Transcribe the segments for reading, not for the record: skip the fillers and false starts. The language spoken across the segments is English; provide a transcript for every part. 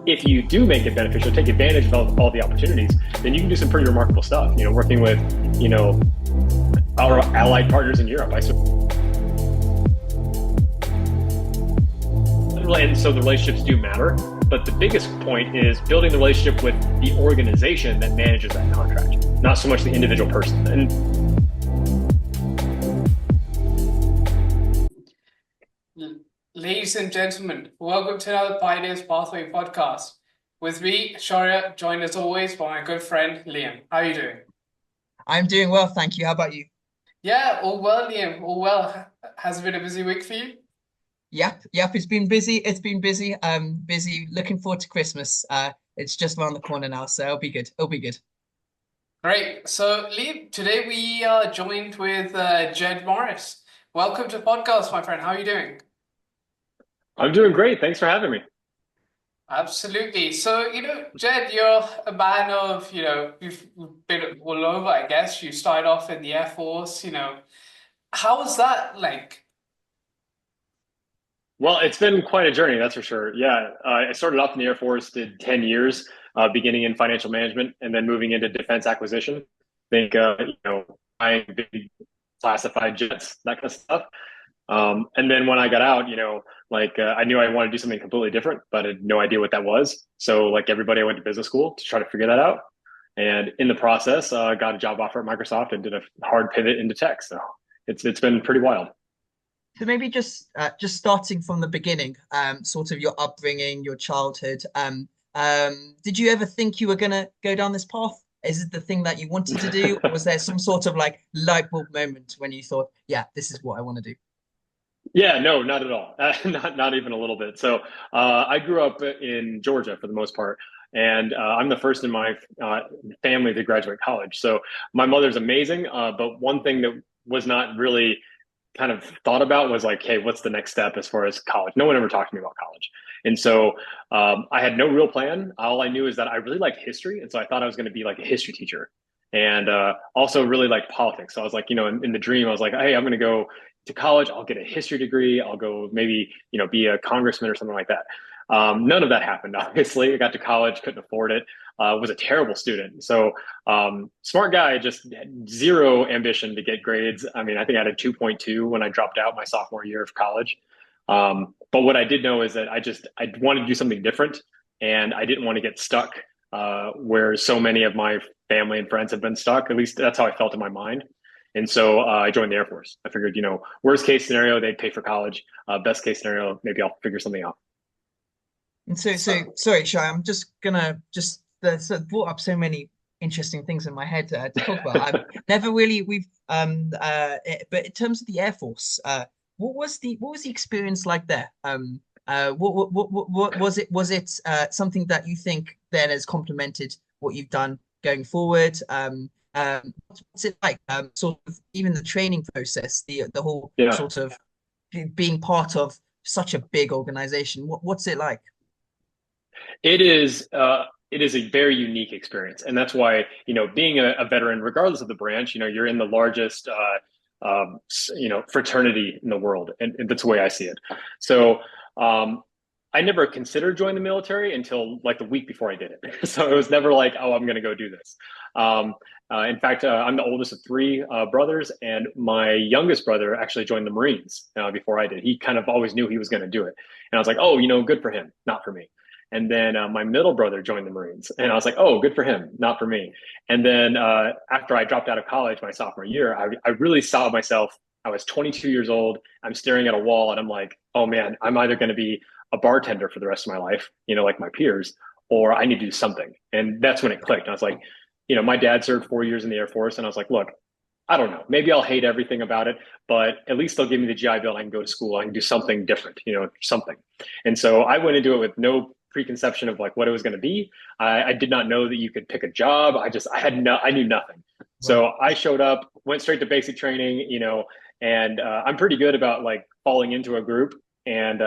if you do make it beneficial, take advantage of all the opportunities, then you can do some pretty remarkable stuff. Working with, our allied partners in Europe. And so the relationships do matter. But the biggest point is building the relationship with the organization that manages that contract, not so much the individual person. And ladies and gentlemen, welcome to another Pioneers Pathway podcast. With me, Sharia, joined as always by my good friend Liam. How are you doing? I'm doing well, thank you. How about you? Yeah, all well, Liam. All well. Has it been a busy week for you? Yep. It's been busy. It's been busy. Busy. Looking forward to Christmas. It's just around the corner now, so it'll be good. It'll be good. Great. So, Liam, today we are joined with Jed Morris. Welcome to the podcast, my friend. How are you doing? I'm doing great. Thanks for having me. Absolutely. So, Jed, you're a man of, you've been all over, I guess. You started off in the Air Force, How was that like? Well, it's been quite a journey, that's for sure. Yeah, I started off in the Air Force, did 10 years, beginning in financial management and then moving into defense acquisition. I think, buying big classified jets, that kind of stuff. And then when I got out, I knew I wanted to do something completely different, but I had no idea what that was. So like everybody, I went to business school to try to figure that out. And in the process, got a job offer at Microsoft and did a hard pivot into tech. So it's been pretty wild. So maybe just starting from the beginning, sort of your upbringing, your childhood. Did you ever think you were gonna go down this path? Is it the thing that you wanted to do? Or was there some sort of like light bulb moment when you thought, yeah, this is what I want to do? Yeah, no, not at all. Not even a little bit. So I grew up in Georgia for the most part, and I'm the first in my family to graduate college. So my mother's amazing, but one thing that was not really kind of thought about was like, hey, what's the next step as far as college? No one ever talked to me about college. And so I had no real plan. All I knew is that I really liked history. And so I thought I was going to be like a history teacher and also really like politics. So I was like, in the dream, I was like, hey, I'm going to go to college. I'll get a history degree. I'll go maybe, be a congressman or something like that. None of that happened, obviously. I got to college, couldn't afford it, was a terrible student. So smart guy, just had zero ambition to get grades. I mean, I think I had a 2.2 when I dropped out my sophomore year of college. But what I did know is that I wanted to do something different, and I didn't want to get stuck where so many of my family and friends have been stuck. At least that's how I felt in my mind. And so I joined the Air Force. I figured, worst case scenario, they'd pay for college. Best case scenario, maybe I'll figure something out. And so sorry, Shai, I'm just gonna brought up so many interesting things in my head to talk about. I've never really but in terms of the Air Force, what was the experience like there? What was it? Was it something that you think then has complemented what you've done going forward? What's it like? Sort of even the training process, the whole sort of being part of such a big organization. What's it like? It is a very unique experience, and that's why being a veteran, regardless of the branch, you're in the largest fraternity in the world, and that's the way I see it. So I never considered joining the military until like the week before I did it. So it was never like, oh, I'm going to go do this. In fact, I'm the oldest of three brothers, and my youngest brother actually joined the Marines before I did. He kind of always knew he was going to do it, and I was like, oh, good for him, not for me. And then my middle brother joined the Marines, and I was like, oh, good for him, not for me. And then after I dropped out of college my sophomore year, I really saw myself. I was 22 years old. I'm staring at a wall, and I'm like, oh man, I'm either going to be a bartender for the rest of my life, like my peers, or I need to do something. And that's when it clicked. And I was like, my dad served 4 years in the Air Force, and I was like, look, I don't know, maybe I'll hate everything about it, but at least they'll give me the GI Bill. I can go to school. I can do something different, something. And so I went into it with no preconception of like what it was going to be. I did not know that you could pick a job. I knew nothing. So I showed up, went straight to basic training, and I'm pretty good about like falling into a group and,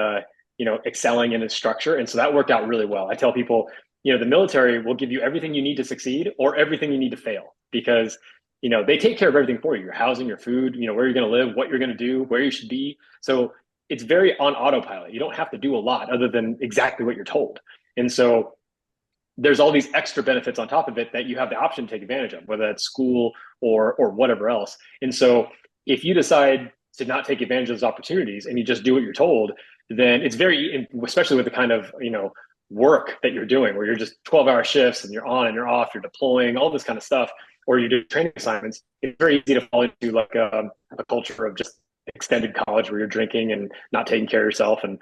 excelling in its structure. And so that worked out really well. I tell people, the military will give you everything you need to succeed or everything you need to fail, because, they take care of everything for you, your housing, your food, where you're going to live, what you're going to do, where you should be. So it's very on autopilot. You don't have to do a lot other than exactly what you're told. And so there's all these extra benefits on top of it that you have the option to take advantage of, whether that's school or whatever else. And so if you decide to not take advantage of those opportunities and you just do what you're told, then it's very, especially with the kind of, work that you're doing, where you're just 12-hour shifts and you're on and you're off, you're deploying, all this kind of stuff, or you do training assignments, it's very easy to fall into like a culture of just extended college where you're drinking and not taking care of yourself. And,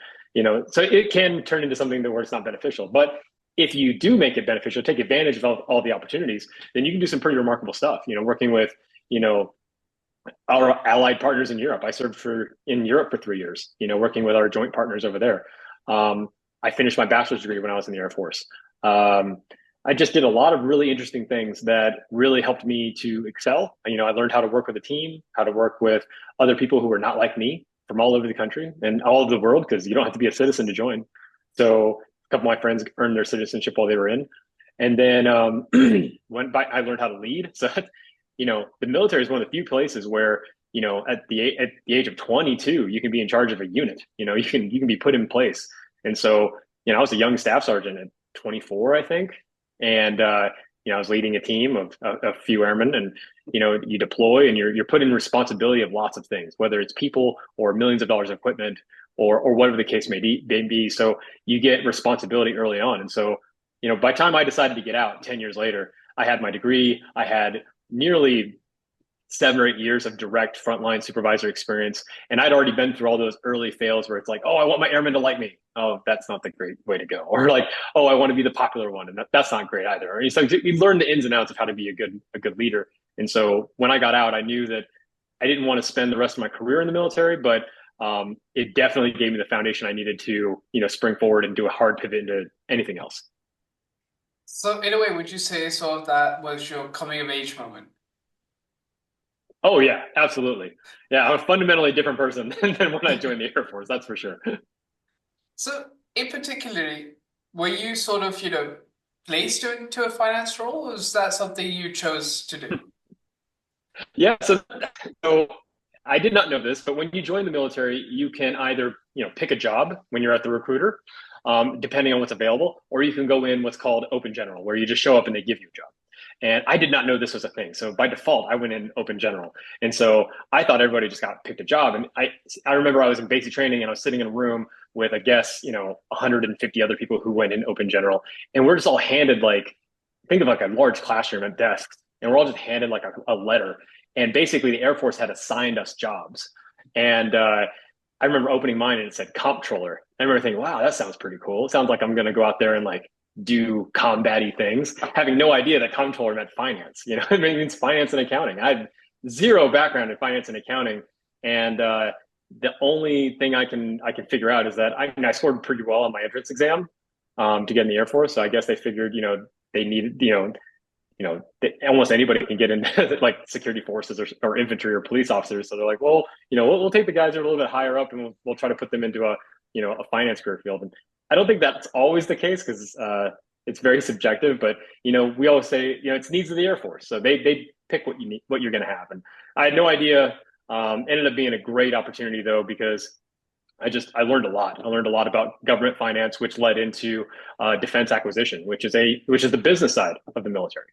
so it can turn into something that where it's not beneficial. But if you do make it beneficial, take advantage of all the opportunities, then you can do some pretty remarkable stuff, working with, our allied partners in Europe. I served in Europe for 3 years, working with our joint partners over there. I finished my bachelor's degree when I was in the Air Force. I just did a lot of really interesting things that really helped me to excel. I learned how to work with a team, how to work with other people who were not like me from all over the country and all over the world, because you don't have to be a citizen to join. So a couple of my friends earned their citizenship while they were in. And then I learned how to lead. So, the military is one of the few places where, at the age of 22, you can be in charge of a unit. You can be put in place. And so, I was a young staff sergeant at 24, I think. And, I was leading a team of a few airmen, and, you deploy and you're put in responsibility of lots of things, whether it's people or millions of dollars of equipment or whatever the case may be. So you get responsibility early on. And so, by the time I decided to get out 10 years later, I had my degree. I had nearly 7 or 8 years of direct frontline supervisor experience. And I'd already been through all those early fails where it's like, oh, I want my airmen to like me. Oh, that's not the great way to go. Or like, oh, I want to be the popular one. And that's not great either. Or so you learn the ins and outs of how to be a good leader. And so when I got out, I knew that I didn't want to spend the rest of my career in the military, but it definitely gave me the foundation I needed to, spring forward and do a hard pivot into anything else. So in a way, would you say sort of that was your coming of age moment? Oh yeah, absolutely. Yeah, I'm a fundamentally different person than when I joined the Air Force, that's for sure. So in particularly, were you sort of, placed into a finance role, or was that something you chose to do? Yeah, so I did not know this, but when you join the military, you can either, pick a job when you're at the recruiter, depending on what's available, or you can go in what's called open general, where you just show up and they give you a job. And I did not know this was a thing. So by default, I went in open general. And so I thought everybody just got picked a job. And I remember I was in basic training and I was sitting in a room with, I guess, 150 other people who went in open general. And we're just all handed think of like a large classroom at desks. And we're all just handed like a letter. And basically the Air Force had assigned us jobs. And I remember opening mine and it said comptroller. I remember thinking, wow, that sounds pretty cool. It sounds like I'm going to go out there and do combat-y things, having no idea that comptroller meant finance. It means finance and accounting. I had zero background in finance and accounting, and the only thing I can figure out is that I scored pretty well on my entrance exam to get in the Air Force. So I guess they figured, they needed, almost anybody can get into like security forces or infantry or police officers. So they're like, well, we'll take the guys who are a little bit higher up, and we'll try to put them into a finance career field. And I don't think that's always the case, because it's very subjective, but we always say, it's needs of the Air Force. So they pick what you need, what you're going to have. And I had no idea. Ended up being a great opportunity though, because I learned a lot. I learned a lot about government finance, which led into defense acquisition, which is the business side of the military.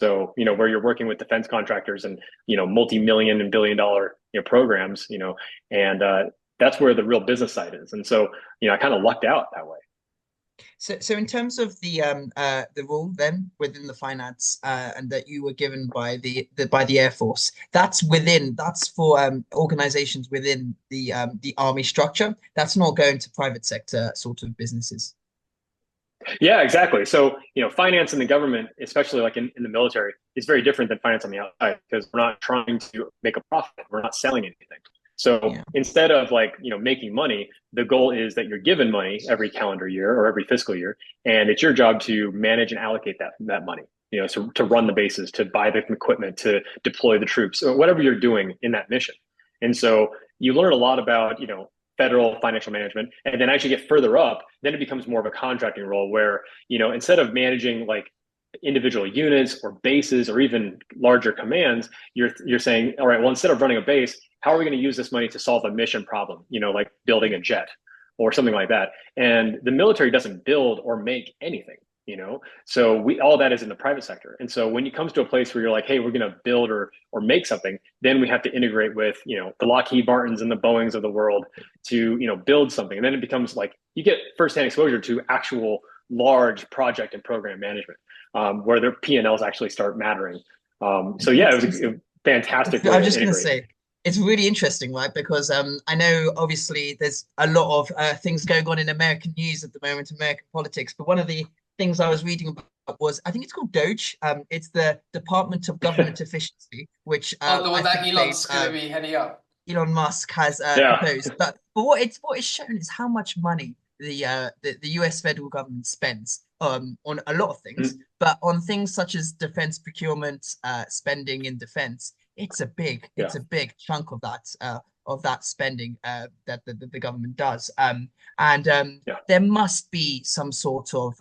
So, where you're working with defense contractors and, multi-million and billion-dollar programs, and that's where the real business side is. And so, I kind of lucked out that way. So in terms of the rule then within the finance and that you were given by the Air Force, that's for organizations within the Army structure. That's not going to private sector sort of businesses. Yeah, exactly. So, finance in the government, especially like in the military, is very different than finance on the outside, because we're not trying to make a profit. We're not selling anything. So instead of making money, the goal is that you're given money every calendar year or every fiscal year, and it's your job to manage and allocate that money, to run the bases, to buy the equipment, to deploy the troops, or whatever you're doing in that mission. And so you learn a lot about, federal financial management, and then actually get further up, then it becomes more of a contracting role where, instead of managing like individual units or bases or even larger commands, you're saying, all right, well, instead of running a base, how are we going to use this money to solve a mission problem? Like building a jet or something like that. And the military doesn't build or make anything, you know? So all that is in the private sector. And so when it comes to a place where you're like, hey, we're going to build or make something, then we have to integrate with, you know, the Lockheed Martins and the Boeings of the world to, you know, build something. And then it becomes like you get firsthand exposure to actual large project and program management, where their P&Ls actually start mattering. So yeah, it was a fantastic way I'm to just going to integrate. say it's really interesting, right? Because I know obviously there's a lot of things going on in American news at the moment, American politics. But one of the things I was reading about was I think it's called Doge. It's the Department of Government Efficiency, which Oh, the one I that think Elon's going to be heading up. Elon Musk has Yeah. proposed. But what it's shown is how much money the US federal government spends on a lot of things, but on things such as defense procurement, spending in defense, Yeah. it's a big chunk of that spending that the government does. And Yeah. there must be some sort of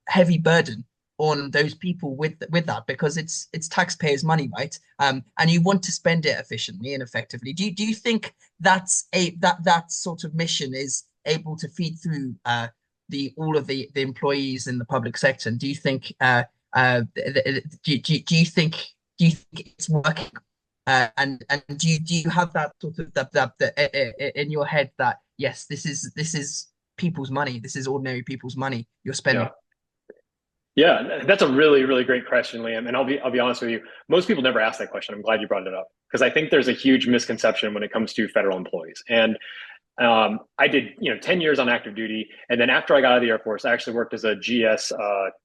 heavy burden on those people with that because it's taxpayers' money, right? And you want to spend it efficiently and effectively. Do you think that sort of mission is able to feed through the all of the employees in the public sector? And do you think do you think it's working? And do you have that sort of in your head that yes, this is people's money, this is ordinary people's money you're spending? Yeah. Yeah, that's a really, really great question, Liam. And I'll be honest with you. Most people never ask that question. I'm glad you brought it up because I think there's a huge misconception when it comes to federal employees. And I did, you know, 10 years on active duty, and then after I got out of the Air Force, I actually worked as a GS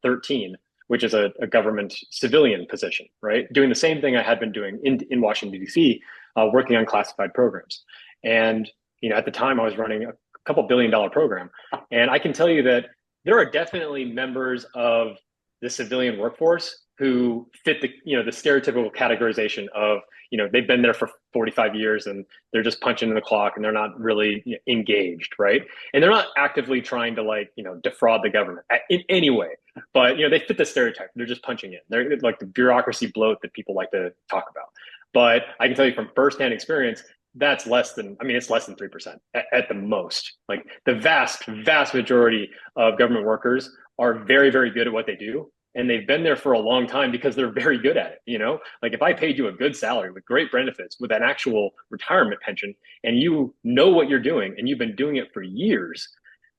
13, which is a government civilian position, right? Doing the same thing I had been doing in Washington D.C., working on classified programs. And you know, at the time, I was running a couple $1 billion program, and I can tell you that there are definitely members of the civilian workforce who fit the, you know, the stereotypical categorization of, you know, they've been there for 45 years and they're just punching in the clock and they're not really, you know, engaged, right? And they're not actively trying to, like, you know, defraud the government in any way, but you know, they fit the stereotype. They're just punching in. They're like the bureaucracy bloat that people like to talk about. But I can tell you from firsthand experience, that's less than, I mean, it's less than 3% at the most. Like the vast majority of government workers are very, very good at what they do. And they've been there for a long time because they're very good at it. You know, like if I paid you a good salary with great benefits, with an actual retirement pension, and you know what you're doing and you've been doing it for years,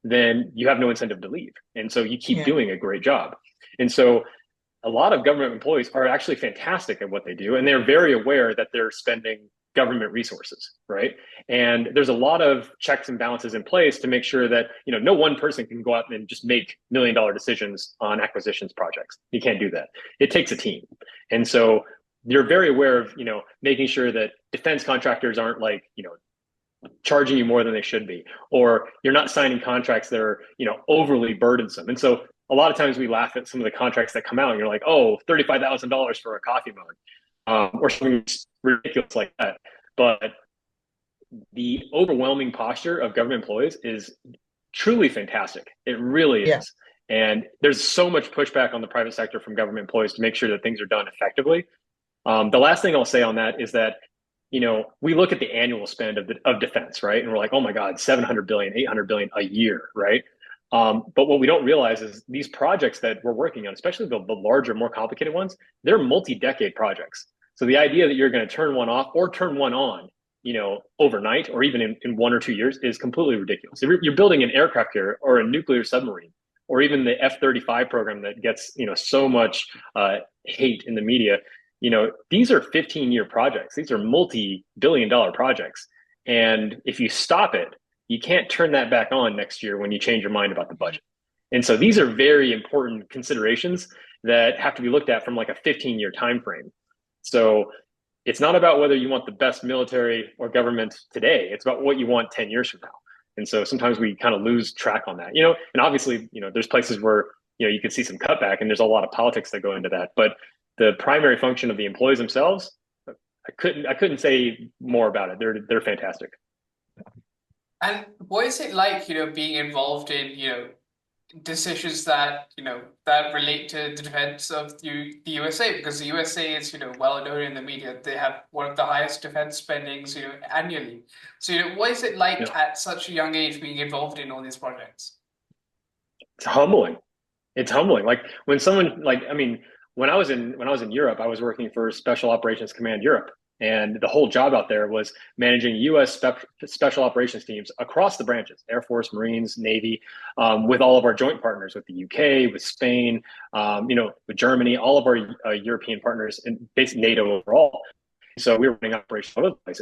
then you have no incentive to leave. And so you keep Yeah. doing a great job. And so a lot of government employees are actually fantastic at what they do, and they're very aware that they're spending government resources, right? And there's a lot of checks and balances in place to make sure that, you know, no one person can go out and just make $1 million decisions on acquisitions projects. You can't do that. It takes a team. And so you're very aware of, you know, making sure that defense contractors aren't, like, you know, charging you more than they should be, or you're not signing contracts that are, you know, overly burdensome. And so a lot of times we laugh at some of the contracts that come out and you're like, oh, $35,000 for a coffee mug, or something ridiculous like that. But the overwhelming posture of government employees is truly fantastic. It really Yeah. is. And there's so much pushback on the private sector from government employees to make sure that things are done effectively. The last thing I'll say on that is that, you know, we look at the annual spend of defense, right? And we're like, oh my God, 700 billion, 800 billion a year, right? But what we don't realize is these projects that we're working on, especially the larger, more complicated ones, they're multi-decade projects. So the idea that you're going to turn one off or turn one on, you know, overnight or even in 1 or 2 years is completely ridiculous. If you're building an aircraft carrier or a nuclear submarine, or even the F-35 program that gets, you know, so much hate in the media, you know, these are 15-year projects. These are multi-billion-dollar projects. And if you stop it, you can't turn that back on next year when you change your mind about the budget. And so these are very important considerations that have to be looked at from like a 15-year time frame. So it's not about whether you want the best military or government today. It's about what you want 10 years from now. And so sometimes we kind of lose track on that, you know, and obviously, you know, there's places where, you know, you can see some cutback and there's a lot of politics that go into that. But the primary function of the employees themselves, I couldn't say more about it. They're fantastic. And what is it like, you know, being involved in, you know, decisions that, that relate to the defense of the USA, because the USA is, well known in the media. They have one of the highest defense spendings, annually. So, what is it like Yeah. at such a young age being involved in all these projects? It's humbling. It's humbling. Like when someone like, I mean, when I was in Europe, I was working for Special Operations Command Europe, and the whole job out there was managing U.S. special operations teams across the branches, Air Force, Marines, Navy, with all of our joint partners, with the UK, with Spain, with Germany, all of our European partners, and basically NATO overall. So we were running operations all over the place.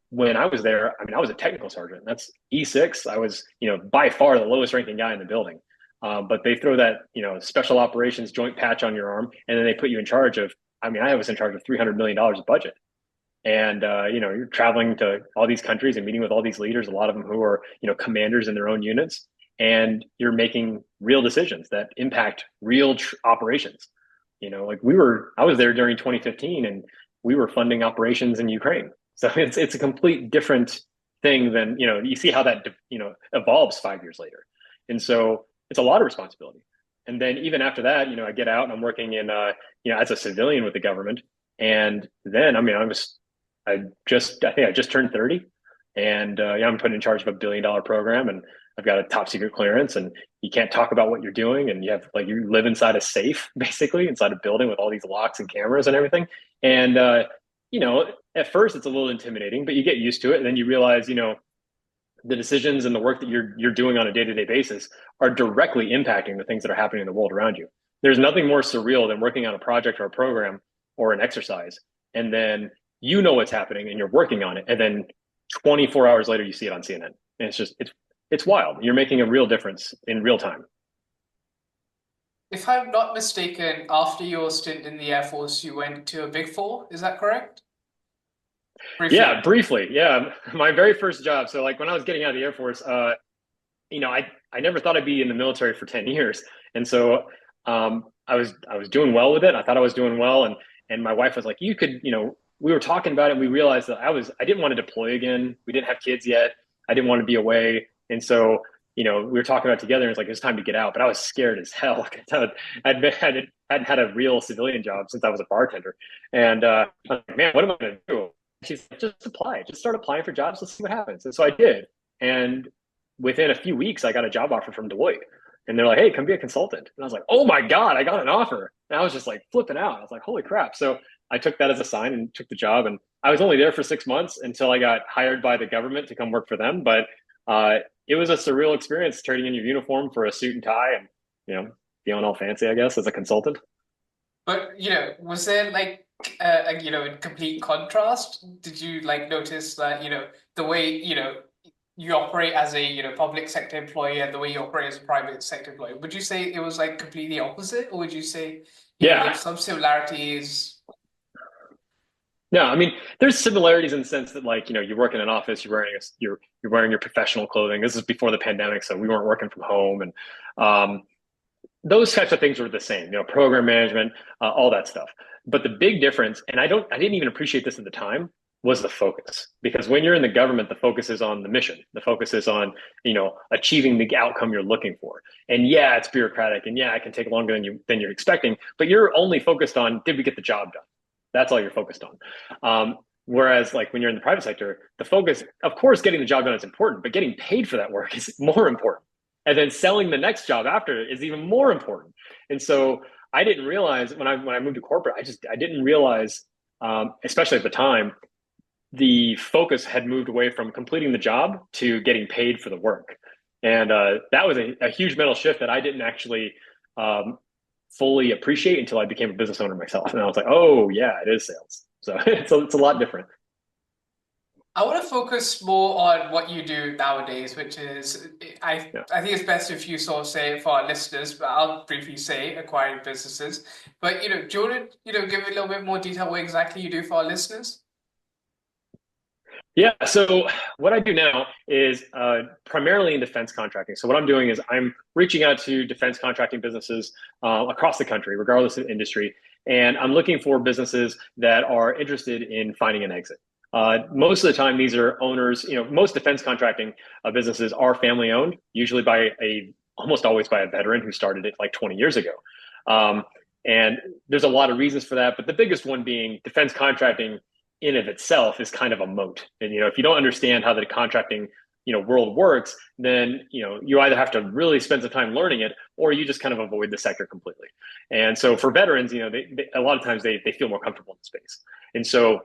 When I was there, I mean, I was a technical sergeant. That's E6. I was, by far the lowest ranking guy in the building. But they throw that, special operations joint patch on your arm, and then they put you in charge of, I mean, I was in charge of $300 million of budget. And, you're traveling to all these countries and meeting with all these leaders, a lot of them who are, commanders in their own units. And you're making real decisions that impact real operations. Like I was there during 2015, and we were funding operations in Ukraine. So it's a complete different thing than, you see how that, evolves 5 years later. And so it's a lot of responsibility. And then even after that, I get out and I'm working in, as a civilian with the government. And then, I mean, I think I just turned 30, and I'm put in charge of $1 billion program, and I've got a top secret clearance, and you can't talk about what you're doing. And you live inside a safe, basically inside a building with all these locks and cameras and everything. And, at first it's a little intimidating, but you get used to it. And then you realize, the decisions and the work that you're doing on a day-to-day basis are directly impacting the things that are happening in the world around you. There's nothing more surreal than working on a project or a program or an exercise, and then what's happening and you're working on it, and then 24 hours later you see it on CNN. And it's wild. You're making a real difference in real time. If I'm not mistaken, after your stint in the Air Force, you went to a Big Four. Is that correct? Briefly. Yeah, briefly. Yeah, my very first job. So like when I was getting out of the Air Force, I never thought I'd be in the military for 10 years. And so I was doing well with it. I thought I was doing well, and my wife was like, you could, we were talking about it, and we realized that I didn't want to deploy again. We didn't have kids yet. I didn't want to be away. And so, we were talking about it together, and it's like, it's time to get out. But I was scared as hell. Hadn't had a real civilian job since I was a bartender. And I was like, man, what am I going to do? She's like, just apply. Just start applying for jobs. Let's see what happens. And so I did. And within a few weeks, I got a job offer from Deloitte. And they're like, hey, come be a consultant. And I was like, oh my God, I got an offer. And I was just like flipping out. I was like, holy crap. So I took that as a sign and took the job. And I was only there for 6 months until I got hired by the government to come work for them. But it was a surreal experience, trading in your uniform for a suit and tie and, feeling all fancy, I guess, as a consultant. But, was there like, in complete contrast? Did you like notice that, the way, you operate as a, public sector employee and the way you operate as a private sector employee? Would you say it was like completely opposite, or would you say, there's some similarities? No, I mean, there's similarities in the sense that, like, you work in an office, you're wearing your professional clothing. This is before the pandemic, so we weren't working from home, and those types of things were the same. Program management, all that stuff. But the big difference, and I didn't even appreciate this at the time, was the focus. Because when you're in the government, the focus is on the mission. The focus is on, achieving the outcome you're looking for. And yeah, it's bureaucratic, and yeah, it can take longer than you're expecting. But you're only focused on, did we get the job done? That's all you're focused on. Whereas like when you're in the private sector, the focus, of course, getting the job done is important, but getting paid for that work is more important. And then selling the next job after is even more important. And so I didn't realize when I moved to corporate, I didn't realize, especially at the time, the focus had moved away from completing the job to getting paid for the work. And that was a huge mental shift that I didn't actually fully appreciate until I became a business owner myself. And I was like, oh yeah, it is sales. So it's a lot different. I want to focus more on what you do nowadays, which is, I think it's best if you sort of say it for our listeners, but I'll briefly say acquiring businesses. But, do you want to, give a little bit more detail what exactly you do for our listeners? Yeah, so what I do now is primarily in defense contracting. So what I'm doing is I'm reaching out to defense contracting businesses across the country, regardless of industry. And I'm looking for businesses that are interested in finding an exit. Most of the time, these are owners, most defense contracting businesses are family owned, usually by a almost always by a veteran who started it like 20 years ago. Um, and there's a lot of reasons for that, but the biggest one being defense contracting in of itself is kind of a moat. And, if you don't understand how the contracting, world works, then, you either have to really spend some time learning it, or you just kind of avoid the sector completely. And so for veterans, a lot of times they feel more comfortable in the space. And so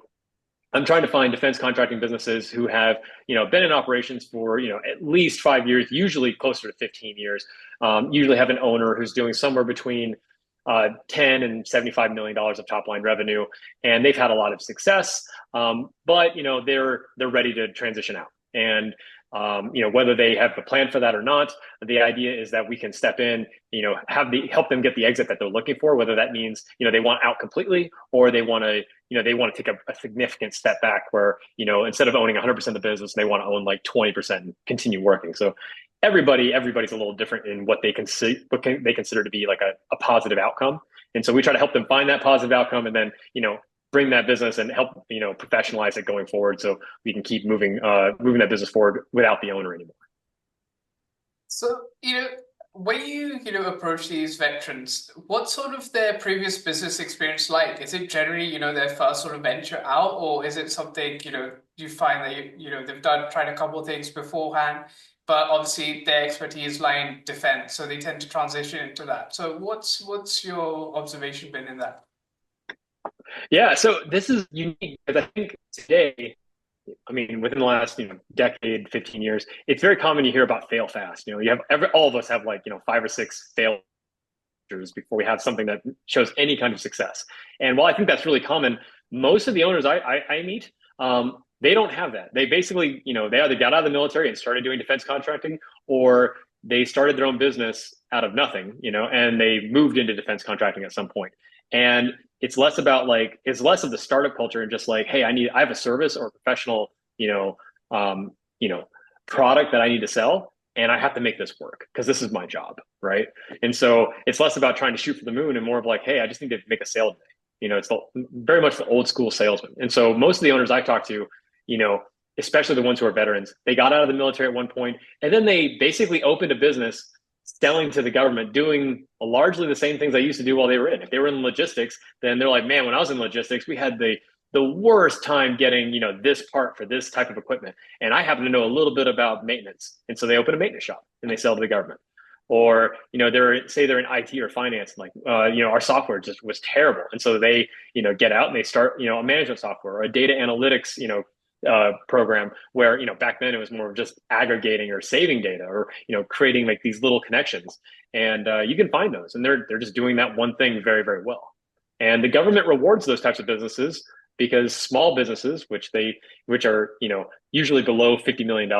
I'm trying to find defense contracting businesses who have, been in operations for, at least 5 years, usually closer to 15 years, usually have an owner who's doing somewhere between 10 and $75 million of top line revenue. And they've had a lot of success, but, they're ready to transition out. And whether they have a plan for that or not, the idea is that we can step in, help them get the exit that they're looking for, whether that means, they want out completely, or they want to, take a significant step back where, instead of owning 100% of the business, they want to own like 20% and continue working. So everybody's a little different in what they consider to be like a positive outcome. And so we try to help them find that positive outcome, and then, bring that business and help, professionalize it going forward, so we can keep moving that business forward without the owner anymore. So, when you, approach these veterans, what sort of their previous business experience like? Is it generally, their first sort of venture out, or is it something, you find that, they've tried a couple of things beforehand, but obviously their expertise lie in defense, so they tend to transition into that. So what's your observation been in that? Yeah, so this is unique because I think today, within the last decade, 15 years, it's very common to hear about fail fast. You have all of us have like 5 or 6 failures before we have something that shows any kind of success. And while I think that's really common, most of the owners I meet, they don't have that. They basically, they either got out of the military and started doing defense contracting, or they started their own business out of nothing, and they moved into defense contracting at some point. And it's less of the startup culture and just like, hey, I have a service or a professional, product that I need to sell, and I have to make this work because this is my job, right? And so it's less about trying to shoot for the moon and more of like, hey, I just need to make a sale today. It's very much the old school salesman. And so most of the owners I talk to, especially the ones who are veterans, they got out of the military at one point, and then they basically opened a business selling to the government, doing largely the same things I used to do while they were in. If they were in logistics, then they're like, man, when I was in logistics, we had the worst time getting, this part for this type of equipment. And I happen to know a little bit about maintenance. And so they open a maintenance shop and they sell to the government. Or, they're in IT or finance, like, our software just was terrible. And so they, get out and they start, a management software or a data analytics, program where, back then it was more of just aggregating or saving data or, creating like these little connections. And you can find those, and they're just doing that one thing very, very well. And the government rewards those types of businesses because small businesses, which are, usually below $50 million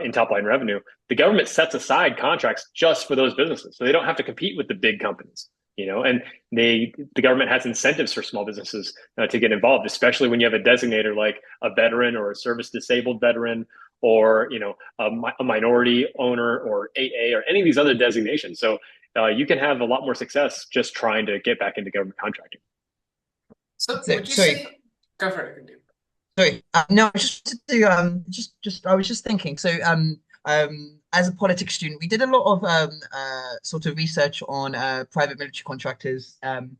in top line revenue, the government sets aside contracts just for those businesses. So they don't have to compete with the big companies. And the government has incentives for small businesses to get involved, especially when you have a designator like a veteran or a service disabled veteran, or a minority owner or 8A or any of these other designations. So you can have a lot more success just trying to get back into government contracting. So would you say, go for it? Sorry, no, I was just thinking. So, as a politics student, we did a lot of sort of research on private military contractors. And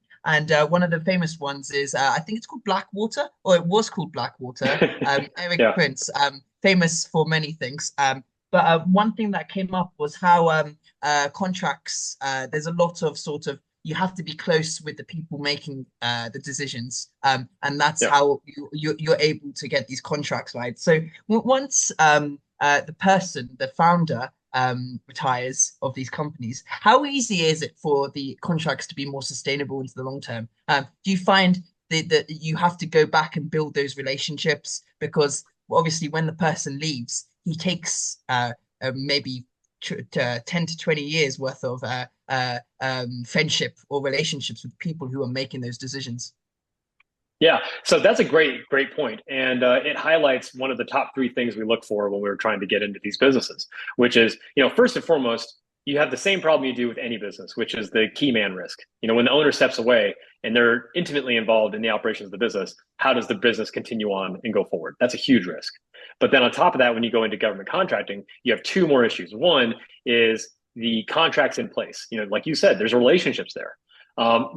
one of the famous ones is I think it's called Blackwater, or it was called Blackwater. Eric Yeah. Prince, famous for many things. But one thing that came up was how contracts. There's a lot of sort of, you have to be close with the people making the decisions, and that's how you're able to get these contracts, right? So once the founder, retires of these companies, how easy is it for the contracts to be more sustainable into the long term? Do you find that you have to go back and build those relationships? Because obviously when the person leaves, he takes maybe 10 to 20 years worth of friendship or relationships with people who are making those decisions. Yeah, so that's a great point. And it highlights one of the top 3 things we look for when we're trying to get into these businesses, which is, first and foremost, you have the same problem you do with any business, which is the key man risk. When the owner steps away and they're intimately involved in the operations of the business, how does the business continue on and go forward? That's a huge risk. But then on top of that, when you go into government contracting, you have 2 more issues. One is the contracts in place. Like you said, there's relationships there.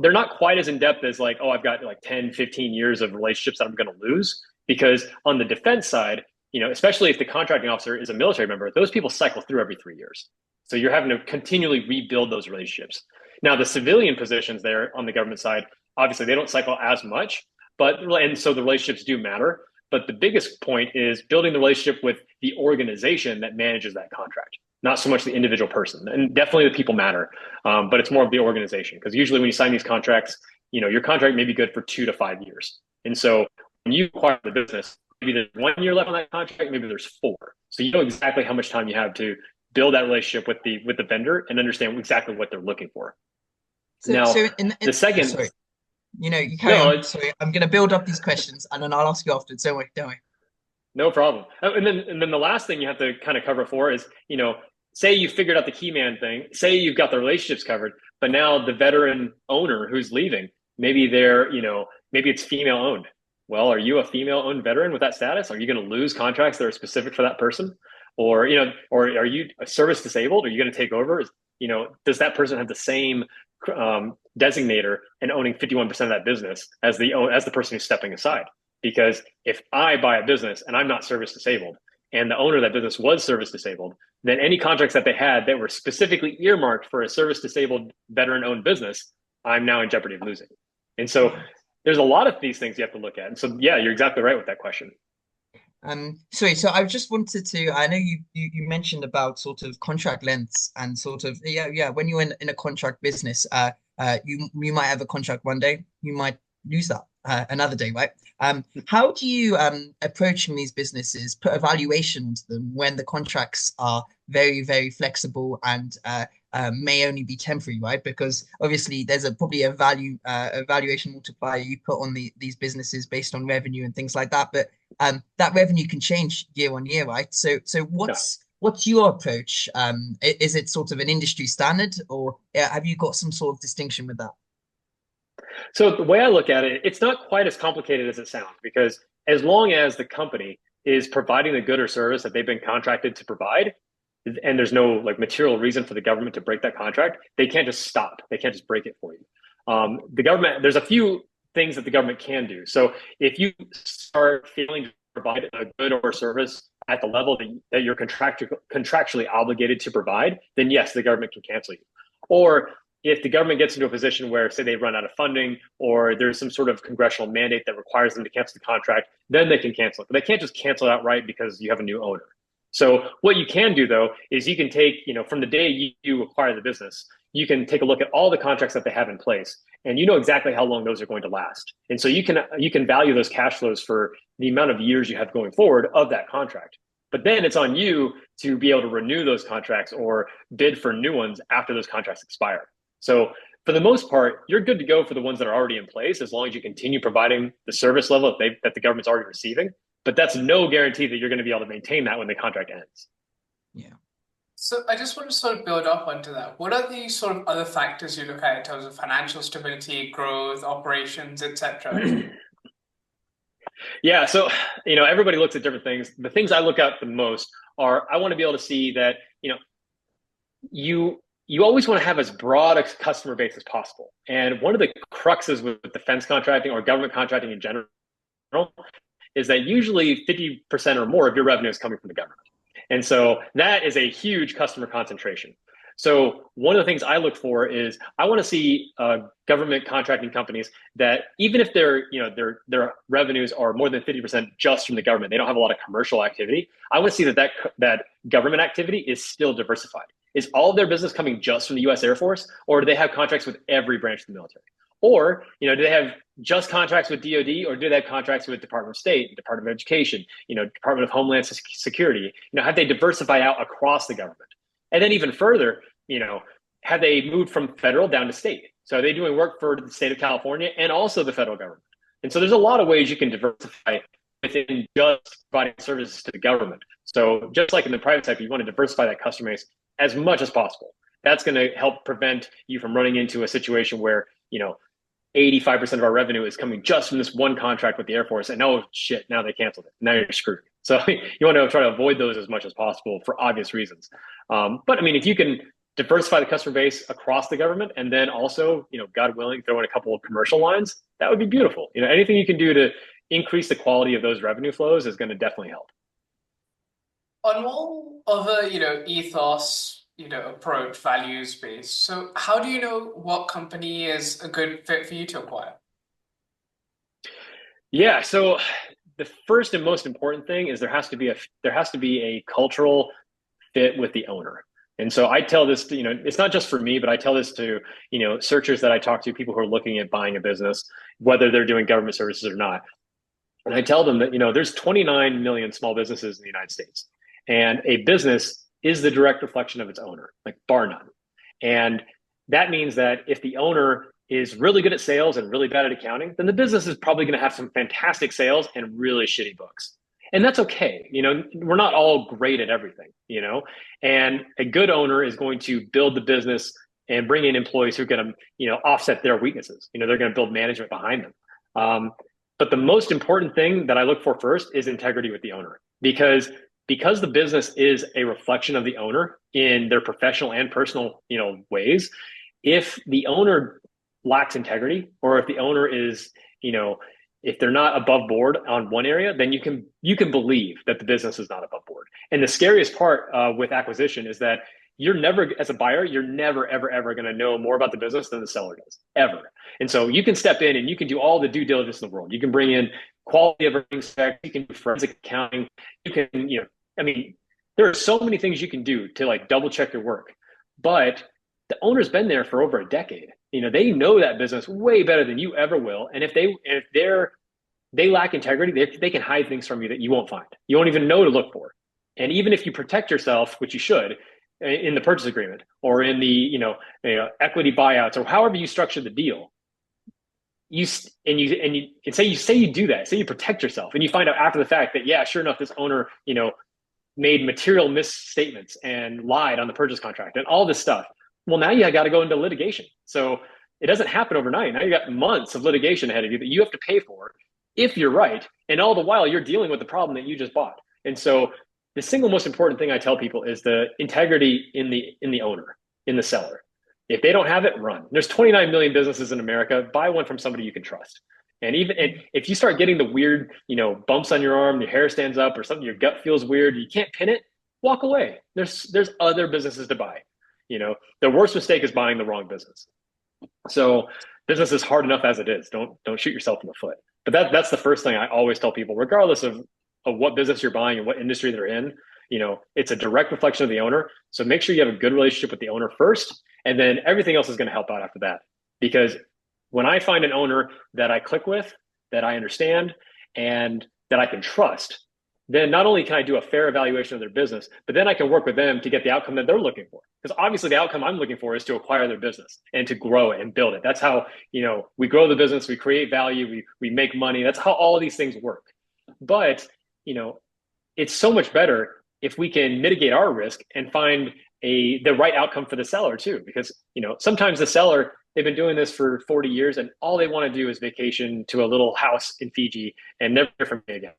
They're not quite as in depth as like, oh, I've got like 10, 15 years of relationships that I'm going to lose. Because on the defense side, especially if the contracting officer is a military member, those people cycle through every 3 years. So you're having to continually rebuild those relationships. Now, the civilian positions there on the government side, obviously they don't cycle as much, and so the relationships do matter. But the biggest point is building the relationship with the organization that manages that contract, not so much the individual person. And definitely the people matter, but it's more of the organization. Because usually when you sign these contracts, your contract may be good for 2 to 5 years. And so when you acquire the business, maybe there's 1 year left on that contract, maybe there's 4. So you know exactly how much time you have to build that relationship with the vendor and understand exactly what they're looking for. The second, sorry, you carry on. Sorry, I'm going to build up these questions and then I'll ask you afterwards. Don't worry. No problem. And then the last thing you have to kind of cover for is, say you figured out the key man thing, say you've got the relationships covered, but now the veteran owner who's leaving, maybe maybe it's female owned. Well, are you a female owned veteran with that status? Are you going to lose contracts that are specific for that person? Or are you service disabled? Are you going to take over? Does that person have the same designator and owning 51% of that business as the person who's stepping aside? Because if I buy a business and I'm not service disabled and the owner of that business was service disabled, then any contracts that they had that were specifically earmarked for a service disabled veteran owned business, I'm now in jeopardy of losing. And so there's a lot of these things you have to look at. And so, yeah, you're exactly right with that question. Sorry, so I just wanted to, I know you mentioned about sort of contract lengths and sort of, when you're in a contract business, you might have a contract one day, you might lose that another day, right? How do you, approaching these businesses, put a valuation onto them when the contracts are very, very flexible and may only be temporary, right? Because obviously there's probably a valuation multiplier you put on these businesses based on revenue and things like that, but that revenue can change year on year, right? So what's your approach? Is it sort of an industry standard, or have you got some sort of distinction with that? So the way I look at it, it's not quite as complicated as it sounds, because as long as the company is providing the good or service that they've been contracted to provide, and there's no like material reason for the government to break that contract, they can't just stop. They can't just break it for you. The government, there's a few things that the government can do. So if you start failing to provide a good or service at the level that you're contractually obligated to provide, then yes, the government can cancel you. Or if the government gets into a position where, say, they run out of funding or there's some sort of congressional mandate that requires them to cancel the contract, then they can cancel it. But they can't just cancel it outright because you have a new owner. So what you can do, though, is you can take, from the day you acquire the business, you can take a look at all the contracts that they have in place, and you know exactly how long those are going to last. And so you can value those cash flows for the amount of years you have going forward of that contract. But then it's on you to be able to renew those contracts or bid for new ones after those contracts expire. So for the most part, you're good to go for the ones that are already in place, as long as you continue providing the service level that the government's already receiving. But that's no guarantee that you're going to be able to maintain that when the contract ends. Yeah. So I just want to sort of build up onto that. What are the sort of other factors you look at in terms of financial stability, growth, operations, etc.? Yeah, so everybody looks at different things. The things I look at the most are, I want to be able to see that you always want to have as broad a customer base as possible. And one of the cruxes with defense contracting or government contracting in general is that usually 50% or more of your revenue is coming from the government. And so that is a huge customer concentration. So one of the things I look for is I want to see government contracting companies that, even if their revenues are more than 50% just from the government, they don't have a lot of commercial activity. I want to see that government activity is still diversified. Is all of their business coming just from the U.S. Air Force, or do they have contracts with every branch of the military? Or, do they have just contracts with DoD, or do they have contracts with Department of State, Department of Education, Department of Homeland Security? Have they diversified out across the government? And then even further, have they moved from federal down to state? So are they doing work for the state of California and also the federal government? And so there's a lot of ways you can diversify within just providing services to the government. So just like in the private sector, you want to diversify that customer base as much as possible. That's going to help prevent you from running into a situation where, 85% of our revenue is coming just from this one contract with the Air Force, and oh shit, now they canceled it. Now you're screwed. So you want to try to avoid those as much as possible for obvious reasons. But I mean, if you can diversify the customer base across the government, and then also, God willing, throw in a couple of commercial lines. That would be beautiful. Anything you can do to increase the quality of those revenue flows is going to definitely help. On all other, ethos, approach, values based. So how do you know what company is a good fit for you to acquire? Yeah. So the first and most important thing is there has to be a cultural fit with the owner. And so I tell this to, it's not just for me, but I tell this to, searchers that I talk to, people who are looking at buying a business, whether they're doing government services or not. And I tell them that, there's 29 million small businesses in the United States, and a business is the direct reflection of its owner, like bar none. And that means that if the owner is really good at sales and really bad at accounting, then the business is probably going to have some fantastic sales and really shitty books. And that's okay. We're not all great at everything, and a good owner is going to build the business and bring in employees who are going to, offset their weaknesses. They're going to build management behind them. But the most important thing that I look for first is integrity with the owner, because the business is a reflection of the owner in their professional and personal, ways. If the owner lacks integrity, or if the owner is, if they're not above board on one area, then you can believe that the business is not above board. And the scariest part with acquisition is that you're never, as a buyer, you're never, ever, ever going to know more about the business than the seller does, ever. And so you can step in and you can do all the due diligence in the world. You can bring in quality of earnings specs, you can do forensic accounting, you can, there are so many things you can do to like double check your work. But the owner's been there for over a decade. They know that business way better than you ever will. And if they lack integrity, they can hide things from you that you won't find. You won't even know to look for. And even if you protect yourself, which you should, in the purchase agreement or in the equity buyouts or however you structure the deal, you say you do that, say you protect yourself, and you find out after the fact that, yeah, sure enough, this owner made material misstatements and lied on the purchase contract and all this stuff. Well, now you got to go into litigation. So it doesn't happen overnight. Now you got months of litigation ahead of you that you have to pay for if you're right. And all the while you're dealing with the problem that you just bought. And so the single most important thing I tell people is the integrity in the owner, in the seller. If they don't have it, run. There's 29 million businesses in America. Buy one from somebody you can trust. And if you start getting the weird, bumps on your arm, your hair stands up or something, your gut feels weird, you can't pin it, walk away. There's other businesses to buy. The worst mistake is buying the wrong business. So business is hard enough as it is. Don't shoot yourself in the foot. But that's the first thing I always tell people, regardless of what business you're buying and what industry they're in. It's a direct reflection of the owner. So make sure you have a good relationship with the owner first, and then everything else is going to help out after that. Because when I find an owner that I click with, that I understand, and that I can trust, then not only can I do a fair evaluation of their business, but then I can work with them to get the outcome that they're looking for. Because obviously the outcome I'm looking for is to acquire their business and to grow it and build it. That's how, we grow the business, we create value, we make money. That's how all of these things work. But, it's so much better if we can mitigate our risk and find the right outcome for the seller too. Because, sometimes the seller, they've been doing this for 40 years and all they want to do is vacation to a little house in Fiji and never hear from me again.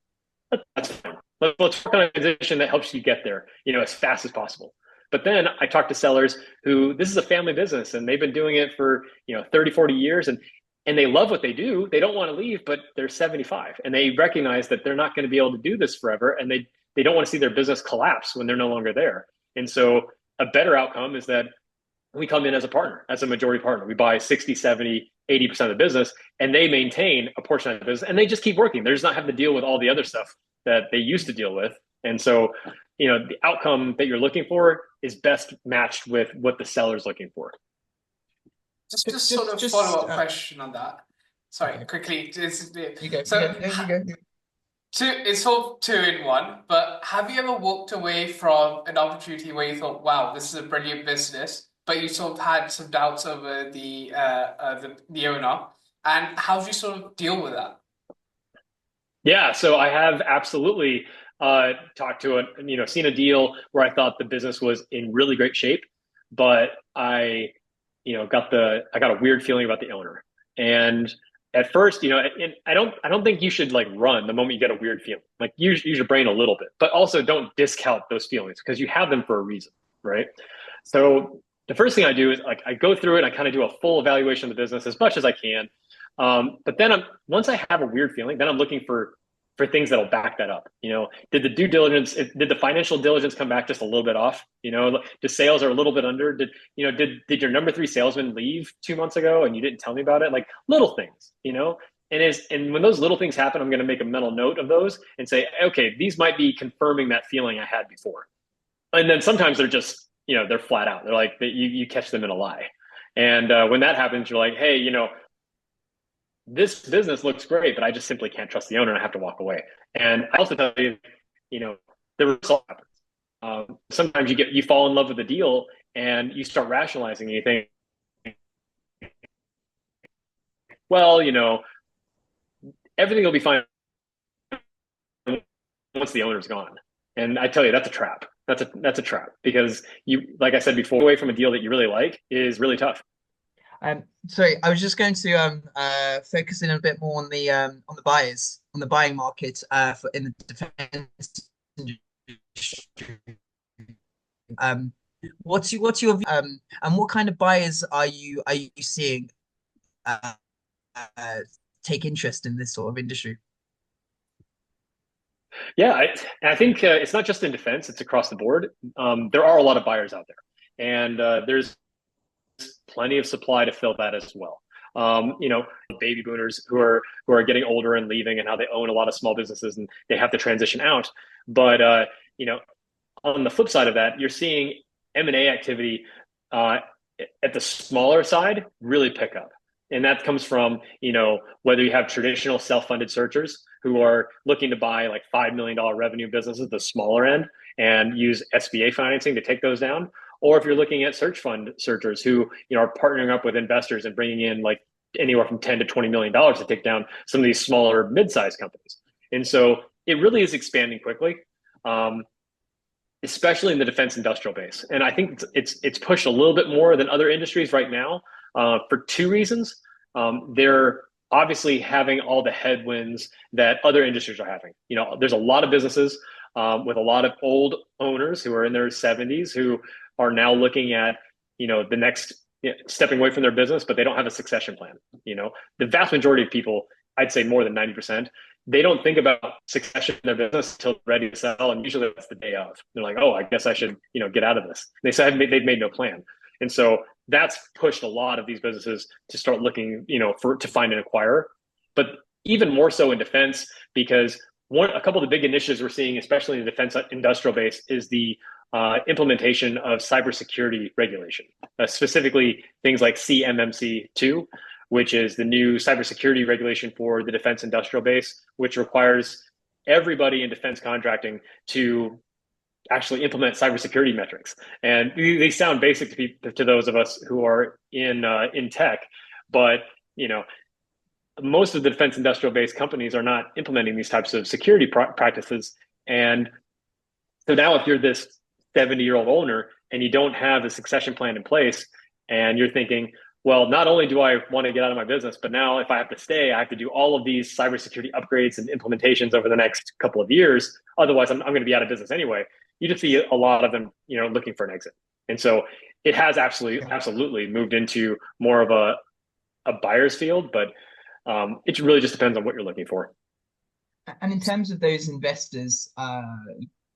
That's fine. Let's work on a position that helps you get there, as fast as possible. But then I talk to sellers who, this is a family business and they've been doing it for, 30, 40 years and they love what they do. They don't want to leave, but they're 75 and they recognize that they're not going to be able to do this forever. And they don't want to see their business collapse when they're no longer there. And so a better outcome is that we come in as a partner, as a majority partner. We buy 60, 70, 80% of the business and they maintain a portion of the business and they just keep working. They're just not having to deal with all the other stuff that they used to deal with. And so, the outcome that you're looking for is best matched with what the seller's looking for. Just sort of follow-up question on that. Sorry, quickly. You go. So You go. it's sort of two in one, but have you ever walked away from an opportunity where you thought, wow, this is a brilliant business, but you sort of had some doubts over the owner, and how do you sort of deal with that? Yeah, so I have absolutely talked to seen a deal where I thought the business was in really great shape, but I got a weird feeling about the owner. And at first, and I don't think you should like run the moment you get a weird feeling. Like use your brain a little bit, but also don't discount those feelings because you have them for a reason, right? So The first thing I do is like I go through it. I kind of do a full evaluation of the business as much as I can. But then once I have a weird feeling, then I'm looking for things that'll back that up. Did the due diligence, did the financial diligence come back just a little bit off? The sales are a little bit under. Did your number three salesman leave 2 months ago and you didn't tell me about it? Like little things. And when those little things happen, I'm going to make a mental note of those and say, okay, these might be confirming that feeling I had before. And then sometimes they're just, they're flat out. They're like, you catch them in a lie. And when that happens, you're like, hey, this business looks great, but I just simply can't trust the owner and I have to walk away. And I also tell you, the result happens. Sometimes you fall in love with the deal and you start rationalizing and you think, well, everything will be fine once the owner's gone. And I tell you, that's a trap. That's a trap because like I said before, away from a deal that you really like is really tough. Sorry, I was just going to focus in a bit more on the buyers, on the buying market in the defense industry. What's your view, and what kind of buyers are you seeing take interest in this sort of industry? Yeah, I think it's not just in defense; it's across the board. There are a lot of buyers out there, and there's plenty of supply to fill that as well. Baby boomers who are getting older and leaving, and how they own a lot of small businesses and they have to transition out. But on the flip side of that, you're seeing M&A activity at the smaller side really pick up. And that comes from, whether you have traditional self-funded searchers who are looking to buy like $5 million revenue businesses, the smaller end, and use SBA financing to take those down. Or if you're looking at search fund searchers who, are partnering up with investors and bringing in like anywhere from 10 to $20 million to take down some of these smaller mid-sized companies. And so it really is expanding quickly. Especially in the defense industrial base. And I think it's pushed a little bit more than other industries right now for two reasons. They're obviously having all the headwinds that other industries are having. There's a lot of businesses with a lot of old owners who are in their 70s who are now looking at, the next stepping away from their business, but they don't have a succession plan. The vast majority of people, I'd say more than 90%, they don't think about succession in their business until they're ready to sell. And usually that's the day of. They're like, oh, I guess I should, get out of this. They said they've made no plan. And so that's pushed a lot of these businesses to start looking, to find an acquirer. But even more so in defense, because a couple of the big initiatives we're seeing, especially in the defense industrial base, is the implementation of cybersecurity regulation, specifically things like CMMC2, which is the new cybersecurity regulation for the defense industrial base, which requires everybody in defense contracting to actually implement cybersecurity metrics. And they sound basic to those of us who are in tech, but most of the defense industrial base companies are not implementing these types of security practices. And so now if you're this 70-year-old owner and you don't have a succession plan in place, and you're thinking, well, not only do I want to get out of my business, but now if I have to stay, I have to do all of these cybersecurity upgrades and implementations over the next couple of years. Otherwise, I'm going to be out of business anyway. You just see a lot of them, looking for an exit. And so it has absolutely moved into more of a buyer's field, but it really just depends on what you're looking for. And in terms of those investors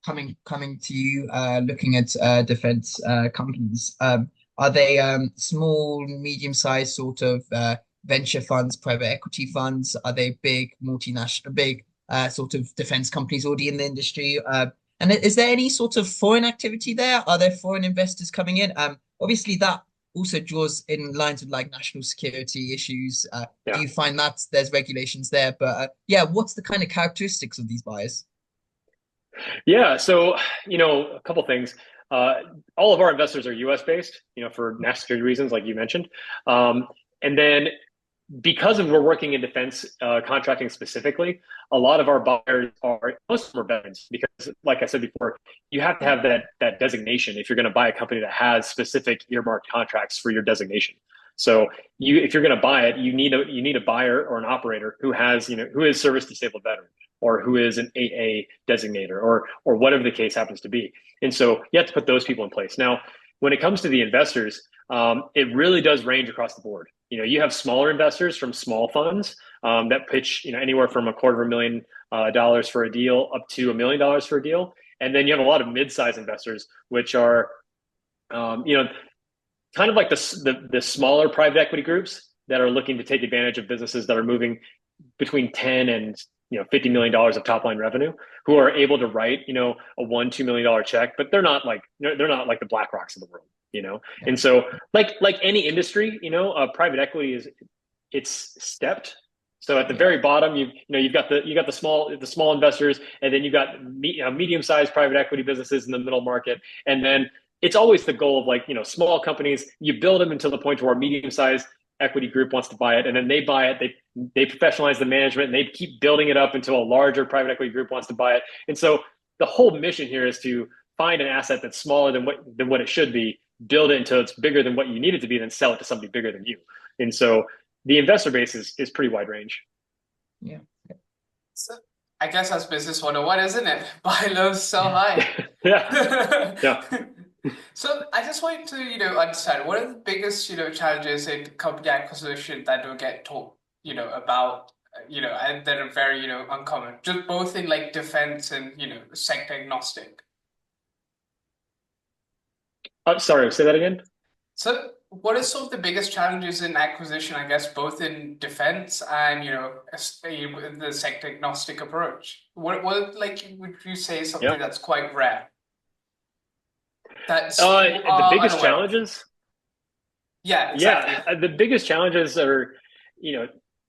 coming to you, looking at defense companies, are they small, medium-sized sort of venture funds, private equity funds? Are they big multinational, big sort of defense companies already in the industry? And is there any sort of foreign activity there? Are there foreign investors coming in? Obviously, that also draws in lines of like national security issues. Yeah. Do you find that there's regulations there? But yeah, what's the kind of characteristics of these buyers? Yeah, so a couple things. All of our investors are U.S. based, for national security reasons, like you mentioned. And then because we're working in defense contracting specifically, a lot of our buyers most of them are veterans because, like I said before, you have to have that designation if you're going to buy a company that has specific earmarked contracts for your designation. So if you're going to buy it, you need a buyer or an operator who is service disabled veteran, or who is an 8A designator, or whatever the case happens to be. And so you have to put those people in place. Now, when it comes to the investors, it really does range across the board. You have smaller investors from small funds that pitch, anywhere from $250,000 for a deal up to $1 million for a deal. And then you have a lot of mid-sized investors, which are, kind of like the smaller private equity groups that are looking to take advantage of businesses that are moving between 10 and $50 million of top line revenue, who are able to write a $1-2 million check, but they're not like the BlackRocks of the world. And so like any industry, private equity it's stepped. So at the very bottom, you've got the small investors, and then you've got medium-sized private equity businesses in the middle market, and then it's always the goal of like small companies. You build them until the point where a medium-sized equity group wants to buy it, and then they buy it. They professionalize the management, and they keep building it up until a larger private equity group wants to buy it. And so the whole mission here is to find an asset that's smaller than what it should be, build it until it's bigger than what you need it to be, then sell it to somebody bigger than you. And so the investor base is pretty wide range. Yeah. So I guess that's business 101, isn't it? Buy low, sell high. Yeah. Yeah. So I just wanted to, understand what are the biggest, challenges in company acquisition that don't get talked, about, and that are very, uncommon, just both in like defense and, sector agnostic. Sorry, say that again. So what are some of the biggest challenges in acquisition, I guess, both in defense and, the sector agnostic approach? What like, would you say something that's quite rare? That's the biggest challenges. Yeah, exactly. Yeah, the biggest challenges are,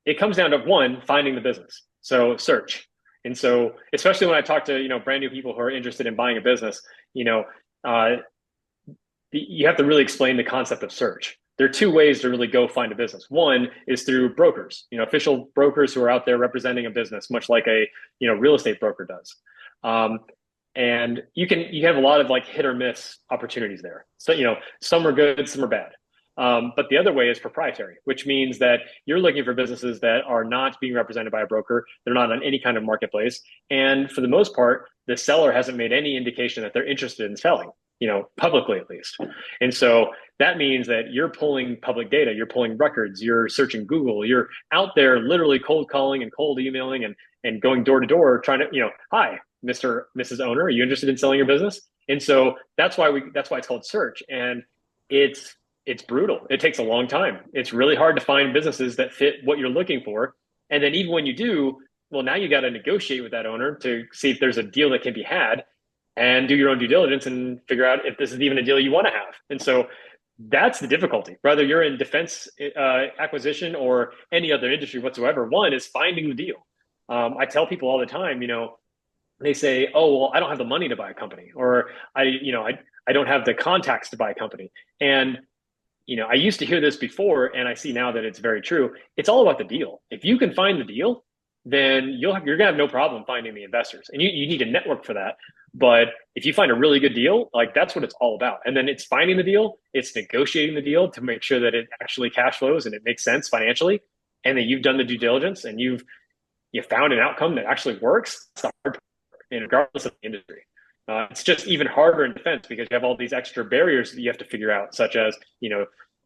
it comes down to one, finding the business. So search. And so, especially when I talk to, brand new people who are interested in buying a business, you have to really explain the concept of search. There are two ways to really go find a business. One is through brokers, official brokers who are out there representing a business, much like a, real estate broker does. And you have a lot of like hit or miss opportunities there. So, some are good, some are bad. But the other way is proprietary, which means that you're looking for businesses that are not being represented by a broker. They're not on any kind of marketplace. And for the most part, the seller hasn't made any indication that they're interested in selling, publicly at least. And so that means that you're pulling public data, you're pulling records, you're searching Google, you're out there literally cold calling and cold emailing and going door to door trying to, hi, Mr. Mrs. Owner, are you interested in selling your business? And so that's why it's called search. And it's brutal. It takes a long time. It's really hard to find businesses that fit what you're looking for. And then even when you do, well, now you got to negotiate with that owner to see if there's a deal that can be had, and do your own due diligence and figure out if this is even a deal you want to have. And so that's the difficulty. Whether you're in defense acquisition or any other industry whatsoever, one is finding the deal. I tell people all the time, they say, oh, well, I don't have the money to buy a company, or I don't have the contacts to buy a company. And, I used to hear this before, and I see now that it's very true. It's all about the deal. If you can find the deal, then you're going to have no problem finding the investors, and you need a network for that. But if you find a really good deal, like that's what it's all about. And then it's finding the deal, it's negotiating the deal to make sure that it actually cash flows and it makes sense financially. And then you've done the due diligence and you found an outcome that actually works. It's the hard part, and regardless of the industry. It's just even harder in defense because you have all these extra barriers that you have to figure out, such as,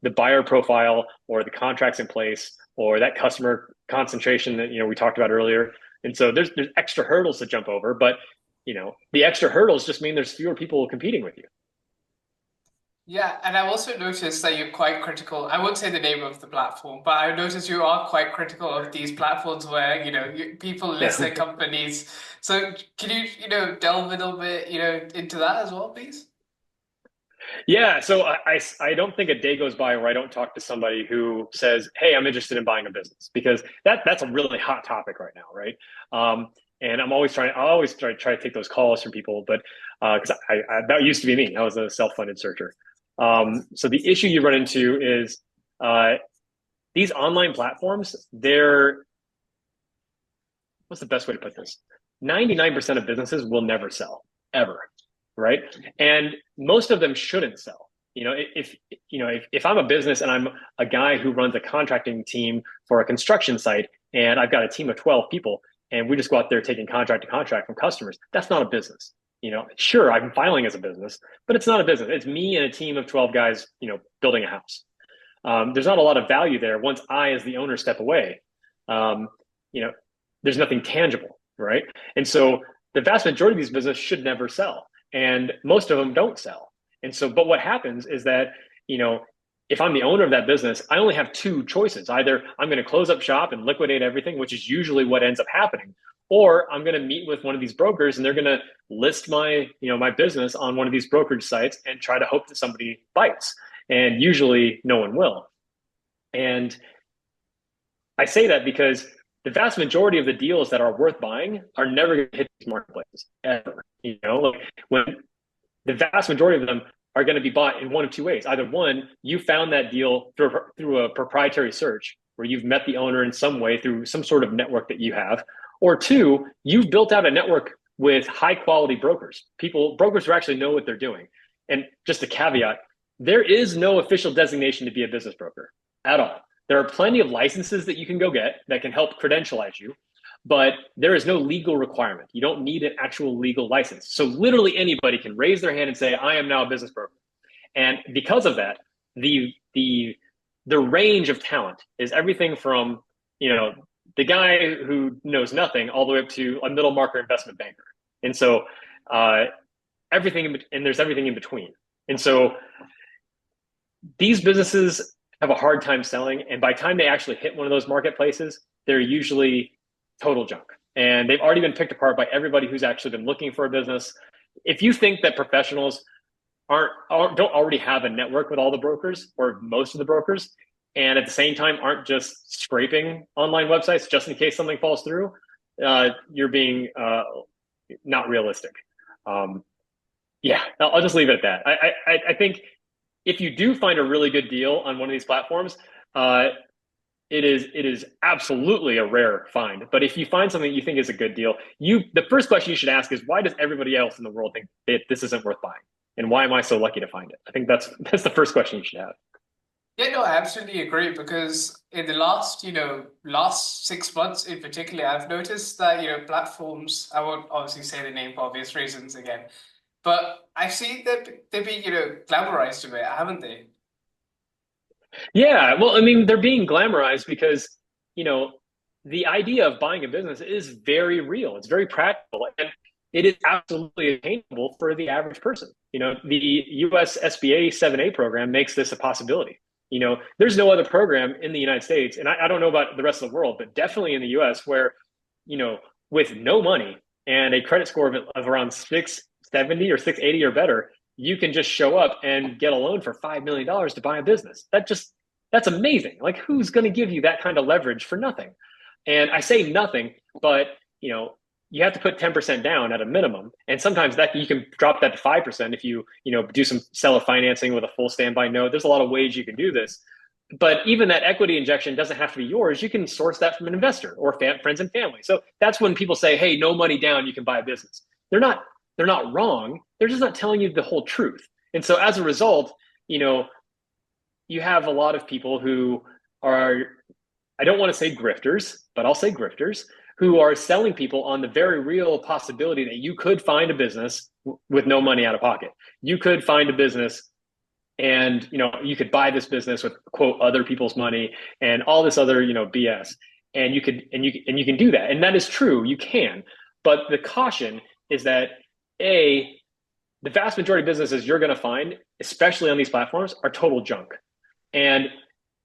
the buyer profile or the contracts in place or that customer concentration that, we talked about earlier. And so there's extra hurdles to jump over, but the extra hurdles just mean there's fewer people competing with you. Yeah, and I've also noticed that you're quite critical. I won't say the name of the platform, but I've noticed you are quite critical of these platforms where, people list their companies. So can you, delve a little bit, into that as well, please? Yeah, so I don't think a day goes by where I don't talk to somebody who says, hey, I'm interested in buying a business, because that's a really hot topic right now, right? And I always try to take those calls from people, but because that used to be me. I was a self-funded searcher. So the issue you run into is these online platforms, what's the best way to put this? 99% of businesses will never sell, ever, right? And most of them shouldn't sell. If I'm a business and I'm a guy who runs a contracting team for a construction site, and I've got a team of 12 people, and we just go out there taking contract to contract from customers, that's not a business. Sure, I'm filing as a business, but it's not a business. It's me and a team of 12 guys, building a house. There's not a lot of value there. Once I, as the owner, step away, um, you know, there's nothing tangible, right? And so the vast majority of these businesses should never sell, and most of them don't sell. And so, but what happens is that, if I'm the owner of that business, I only have two choices. Either I'm going to close up shop and liquidate everything, which is usually what ends up happening, or I'm going to meet with one of these brokers and they're going to list my business on one of these brokerage sites and try to hope that somebody bites. And usually no one will. And I say that because the vast majority of the deals that are worth buying are never going to hit these marketplaces ever. When the vast majority of them are going to be bought in one of two ways. Either one, you found that deal through a proprietary search where you've met the owner in some way through some sort of network that you have, or two, you've built out a network with high quality brokers, brokers who actually know what they're doing. And just a caveat, there is no official designation to be a business broker at all. There are plenty of licenses that you can go get that can help credentialize you, but there is no legal requirement. You don't need an actual legal license. So literally anybody can raise their hand and say, I am now a business broker. And because of that, the range of talent is everything from, the guy who knows nothing all the way up to a middle market investment banker. And so there's everything in between. And so these businesses have a hard time selling. And by the time they actually hit one of those marketplaces, they're usually total junk. And they've already been picked apart by everybody who's actually been looking for a business. If you think that professionals don't already have a network with all the brokers or most of the brokers, and at the same time aren't just scraping online websites just in case something falls through, you're being not realistic. Yeah, I'll just leave it at that. I think if you do find a really good deal on one of these platforms, it is absolutely a rare find. But if you find something you think is a good deal, the first question you should ask is, why does everybody else in the world think that this isn't worth buying? And why am I so lucky to find it? I think that's the first question you should have. Yeah, no, I absolutely agree, because in the last 6 months in particular, I've noticed that, platforms, I won't obviously say the name for obvious reasons again, but I've seen that they're being, glamorized a bit, haven't they? Yeah, well, I mean, they're being glamorized because, the idea of buying a business is very real. It's very practical, and it is absolutely attainable for the average person. The US SBA 7A program makes this a possibility. There's no other program in the United States, and I don't know about the rest of the world, but definitely in the US where, with no money and a credit score of around 670 or 680 or better, you can just show up and get a loan for $5 million to buy a business. That's amazing. Like, who's going to give you that kind of leverage for nothing? And I say nothing, but you have to put 10% down at a minimum. And sometimes that you can drop that to 5% if you do some seller financing with a full standby note. There's a lot of ways you can do this. But even that equity injection doesn't have to be yours. You can source that from an investor or friends and family. So that's when people say, hey, no money down, you can buy a business. They're not wrong. They're just not telling you the whole truth. And so as a result, you have a lot of people who are, I don't want to say grifters, but I'll say grifters, who are selling people on the very real possibility that you could find a business with no money out of pocket. You could find a business and, you could buy this business with, quote, other people's money and all this other, BS. And you can do that. And that is true. You can. But the caution is that the vast majority of businesses you're going to find, especially on these platforms, are total junk. And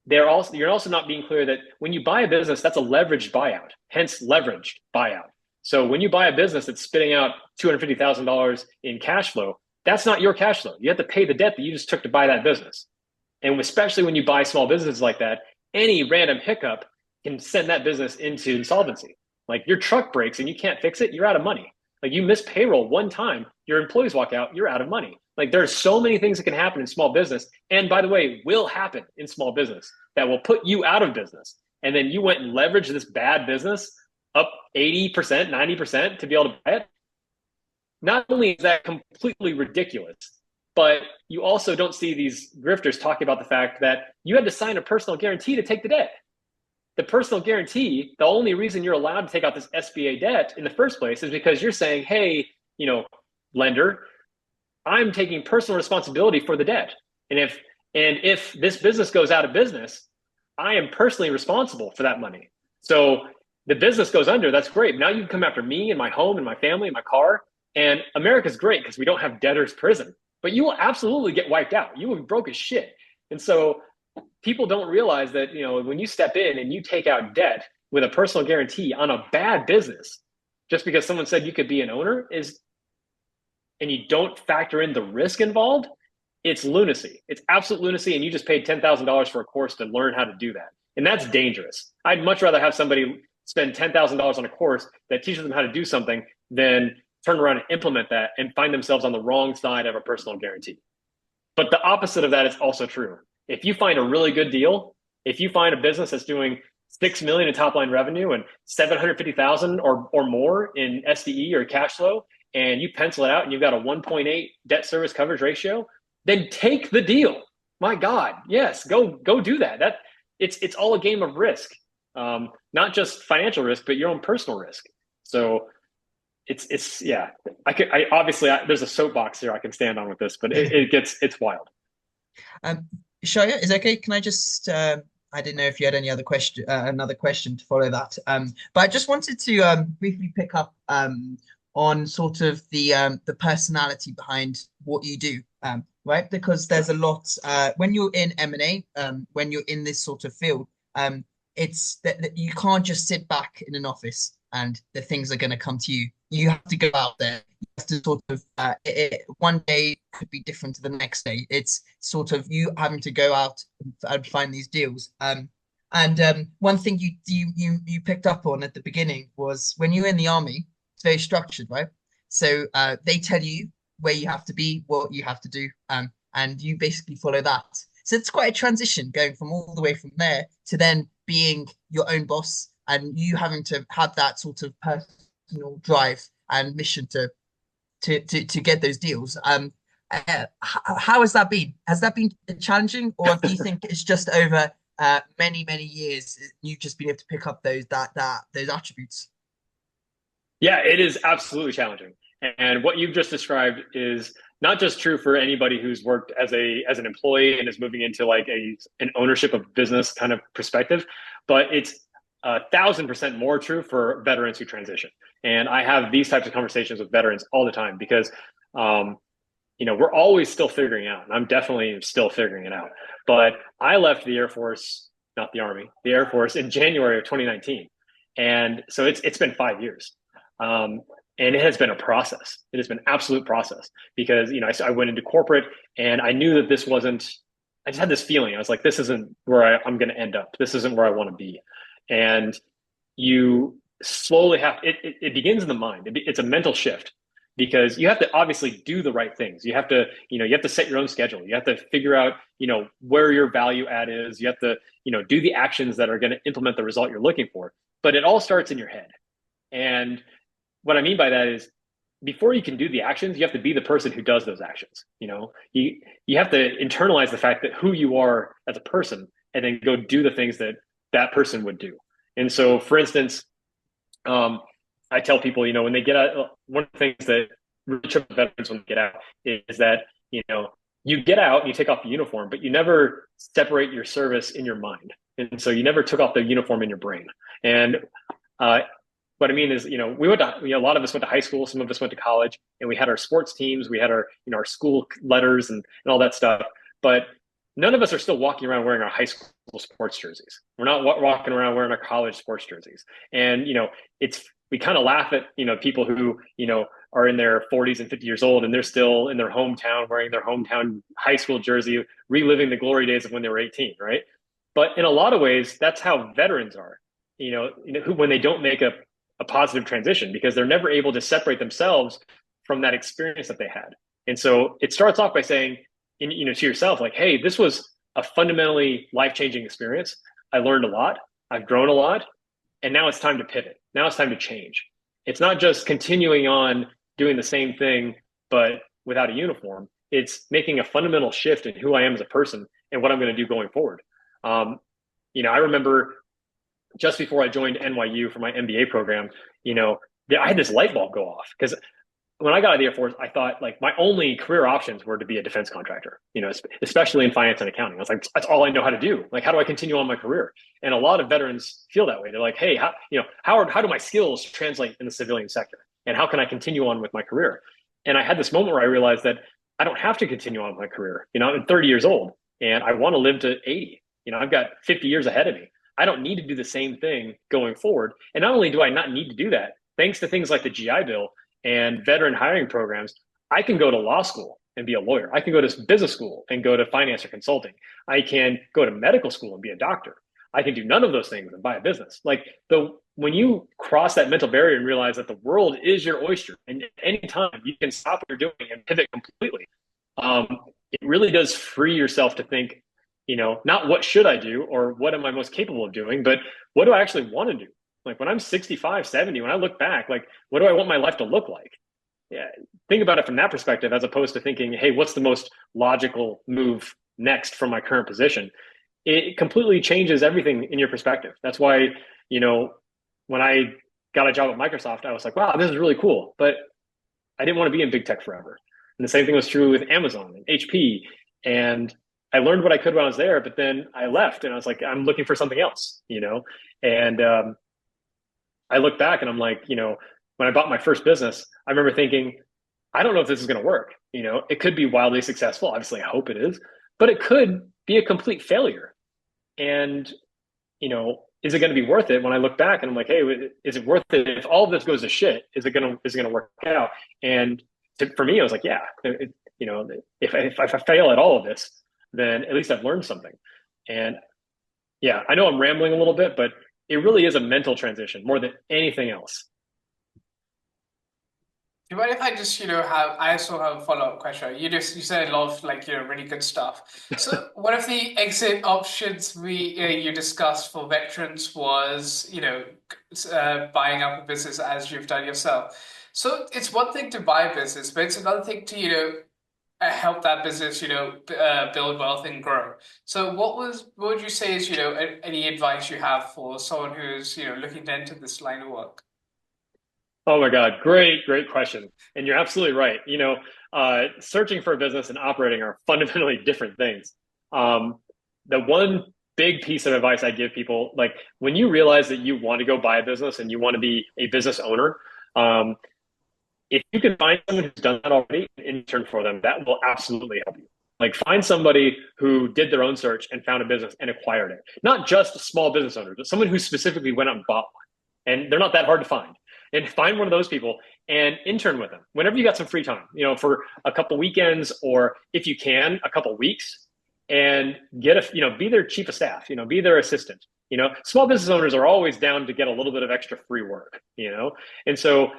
you're also not being clear that when you buy a business, that's a leveraged buyout, hence leveraged buyout. So when you buy a business that's spitting out $250,000 in cash flow, that's not your cash flow. You have to pay the debt that you just took to buy that business. And especially when you buy small businesses like that, any random hiccup can send that business into insolvency. Like, your truck breaks and you can't fix it, you're out of money. Like, you miss payroll one time, your employees walk out, you're out of money. Like, there are so many things that can happen in small business. And by the way, will happen in small business that will put you out of business. And then you went and leveraged this bad business up 80%, 90% to be able to buy it. Not only is that completely ridiculous, but you also don't see these grifters talking about the fact that you had to sign a personal guarantee to take the debt. The personal guarantee, the only reason you're allowed to take out this SBA debt in the first place is because you're saying, hey, lender, I'm taking personal responsibility for the debt. And if this business goes out of business, I am personally responsible for that money. So the business goes under, that's great. Now you come after me and my home and my family and my car. And America's great because we don't have debtor's prison, but you will absolutely get wiped out. You will be broke as shit. And so people don't realize that, when you step in and you take out debt with a personal guarantee on a bad business, just because someone said you could be an owner and you don't factor in the risk involved, it's lunacy. It's absolute lunacy. And you just paid $10,000 for a course to learn how to do that. And that's dangerous. I'd much rather have somebody spend $10,000 on a course that teaches them how to do something than turn around and implement that and find themselves on the wrong side of a personal guarantee. But the opposite of that is also true. If you find a really good deal, if you find a business that's doing 6 million in top line revenue and 750,000 or more in SDE or cash flow, and you pencil it out and you've got a 1.8 debt service coverage ratio, then take the deal. My God, yes, go do that. It's all a game of risk, not just financial risk, but your own personal risk. So it's yeah. I obviously there's a soapbox here I can stand on with this, but it's wild. Shaya, is it okay? Can I just I didn't know if you had any other question, another question to follow that. But I just wanted to briefly pick up on sort of the personality behind what you do, right? Because there's a lot when you're in M&A, when you're in this sort of field, it's that you can't just sit back in an office and the things are going to come to you. You have to go out there. You have to sort of one day could be different to the next day. It's sort of you having to go out and find these deals. And one thing you picked up on at the beginning was when you're in the army, it's very structured, right? So they tell you where you have to be, what you have to do, and you basically follow that. So it's quite a transition going from all the way from there to then being your own boss and you having to have that sort of personal drive and mission to get those deals. How has that been? Has that been challenging, or do you think it's just over many years you've just been able to pick up those attributes? Yeah, it is absolutely challenging. And what you've just described is not just true for anybody who's worked as an employee and is moving into like an ownership of business kind of perspective, but it's 1,000% more true for veterans who transition. And I have these types of conversations with veterans all the time because we're always still figuring out. And I'm definitely still figuring it out. But I left the Air Force, not the Army, the Air Force in January of 2019. And so it's been 5 years. And it has been a process. It has been absolute process because, I went into corporate and I knew that this wasn't, I just had this feeling. I was like, this isn't where I'm going to end up. This isn't where I want to be. And you slowly it begins in the mind. It's a mental shift because you have to obviously do the right things. You have to, you have to set your own schedule. You have to figure out, where your value add is. You have to, do the actions that are going to implement the result you're looking for. But it all starts in your head. And what I mean by that is before you can do the actions, you have to be the person who does those actions. You have to internalize the fact that who you are as a person and then go do the things that person would do. And so, for instance, I tell people, when they get out, one of the things that really trips veterans when they get out is that, you get out and you take off the uniform, but you never separate your service in your mind. And so you never took off the uniform in your brain. And what I mean is, we went to, a lot of us went to high school, some of us went to college, and we had our sports teams, we had our, our school letters and all that stuff. But none of us are still walking around wearing our high school sports jerseys. We're not walking around wearing our college sports jerseys. And, we kind of laugh at, people who, are in their 40s and 50 years old and they're still in their hometown wearing their hometown high school jersey, reliving the glory days of when they were 18, right? But in a lot of ways, that's how veterans are, when they don't make a positive transition because they're never able to separate themselves from that experience that they had. And so it starts off by saying, to yourself, like, hey, this was a fundamentally life-changing experience. I learned a lot. I've grown a lot. And now it's time to pivot. Now it's time to change. It's not just continuing on doing the same thing, but without a uniform. It's making a fundamental shift in who I am as a person and what I'm going to do going forward. I remember just before I joined NYU for my MBA program, I had this light bulb go off because when I got out of the Air Force, I thought like my only career options were to be a defense contractor, especially in finance and accounting. I was like, that's all I know how to do. Like, how do I continue on my career? And a lot of veterans feel that way. They're like, hey, how do my skills translate in the civilian sector? And how can I continue on with my career? And I had this moment where I realized that I don't have to continue on with my career. I'm 30 years old and I want to live to 80. I've got 50 years ahead of me. I don't need to do the same thing going forward. And not only do I not need to do that, thanks to things like the GI Bill and veteran hiring programs, I can go to law school and be a lawyer. I can go to business school and go to finance or consulting. I can go to medical school and be a doctor. I can do none of those things and buy a business. When you cross that mental barrier and realize that the world is your oyster, and at any time you can stop what you're doing and pivot completely, it really does free yourself to think, not what should I do or what am I most capable of doing, but what do I actually want to do? Like when I'm 65, 70, when I look back, like what do I want my life to look like? Yeah, think about it from that perspective, as opposed to thinking, hey, what's the most logical move next from my current position? It completely changes everything in your perspective. That's why, when I got a job at Microsoft, I was like, wow, this is really cool. But I didn't want to be in big tech forever. And the same thing was true with Amazon and HP. And I learned what I could when I was there, but then I left and I was like, I'm looking for something else, And I look back and I'm like, when I bought my first business, I remember thinking, I don't know if this is going to work. It could be wildly successful. Obviously, I hope it is, but it could be a complete failure. And, is it going to be worth it? When I look back and I'm like, hey, is it worth it? If all of this goes to shit, is it going to work out? And for me, I was like, yeah, if I fail at all of this, then at least I've learned something. And yeah, I know I'm rambling a little bit, but it really is a mental transition more than anything else. Do you mind if I just, I also have a follow-up question. You said a lot of really good stuff. So one of the exit options you discussed for veterans was, buying up a business as you've done yourself. So it's one thing to buy a business, but it's another thing to, help that business, build wealth and grow. So what would you say is, any advice you have for someone who's, looking to enter this line of work? Oh my God, great question. And you're absolutely right. Searching for a business and operating are fundamentally different things. The one big piece of advice I give people, like when you realize that you want to go buy a business and you want to be a business owner, if you can find someone who's done that already and intern for them, that will absolutely help you. Like find somebody who did their own search and found a business and acquired it. Not just a small business owner, but someone who specifically went out and bought one. And they're not that hard to find. And find one of those people and intern with them whenever you got some free time, for a couple weekends, or if you can, a couple weeks, and be their chief of staff, be their assistant. Small business owners are always down to get a little bit of extra free work, and so,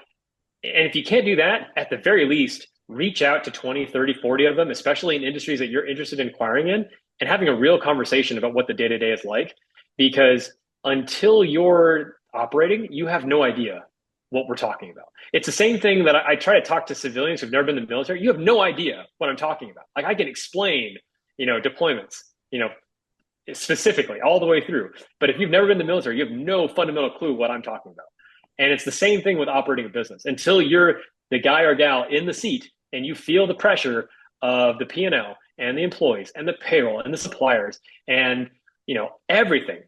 and if you can't do that, at the very least, reach out to 20, 30, 40 of them, especially in industries that you're interested in acquiring in, and having a real conversation about what the day-to-day is like, because until you're operating, you have no idea what we're talking about. It's the same thing that I try to talk to civilians who've never been in the military. You have no idea what I'm talking about. Like I can explain, deployments, specifically all the way through. But if you've never been in the military, you have no fundamental clue what I'm talking about. And it's the same thing with operating a business. Until you're the guy or gal in the seat and you feel the pressure of the P&L and the employees and the payroll and the suppliers and, everything,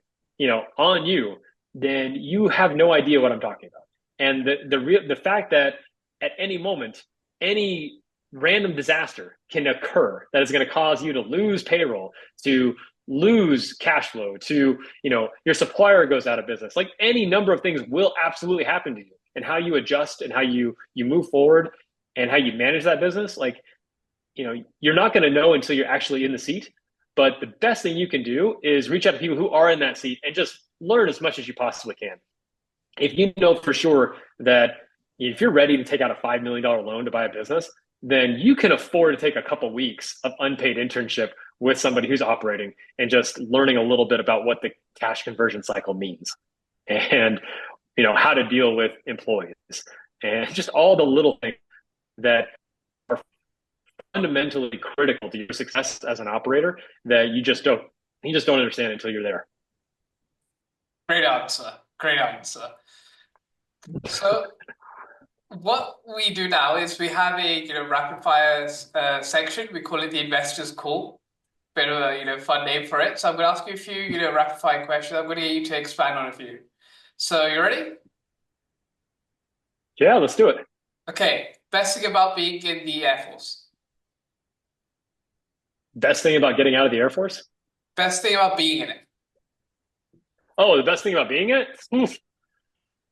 on you, then you have no idea what I'm talking about. And the fact that at any moment, any random disaster can occur that is going to cause you to lose payroll, to lose cash flow, to, your supplier goes out of business. Like any number of things will absolutely happen to you, and how you adjust and how you move forward and how you manage that business. Like, you're not going to know until you're actually in the seat. But the best thing you can do is reach out to people who are in that seat and just learn as much as you possibly can. If you know for sure that if you're ready to take out a $5 million loan to buy a business, then you can afford to take a couple weeks of unpaid internship with somebody who's operating and just learning a little bit about what the cash conversion cycle means, and how to deal with employees, and just all the little things that are fundamentally critical to your success as an operator that you just don't understand until you're there. Great answer. So what we do now is we have a rapid fire section. We call it the investors call. Bit of a fun name for it. So I'm going to ask you a few rapid fire questions. I'm going to get you to expand on a few. So you ready? Yeah, let's do it. Okay. Best thing about being in the Air Force. Best thing about getting out of the Air Force? Best thing about being in it. Oh, the best thing about being it? Oof.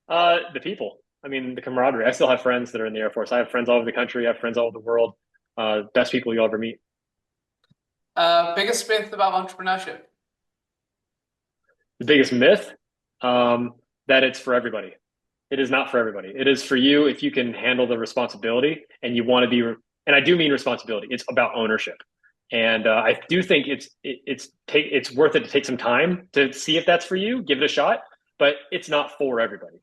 The people. I mean, the camaraderie. I still have friends that are in the Air Force. I have friends all over the country. I have friends all over the world. Best people you'll ever meet. Biggest myth about entrepreneurship. The biggest myth, that it's for everybody. It is not for everybody. It is for you if you can handle the responsibility and you want to be, and I do mean responsibility. It's about ownership. And I do think it's worth it to take some time to see if that's for you, give it a shot, but it's not for everybody.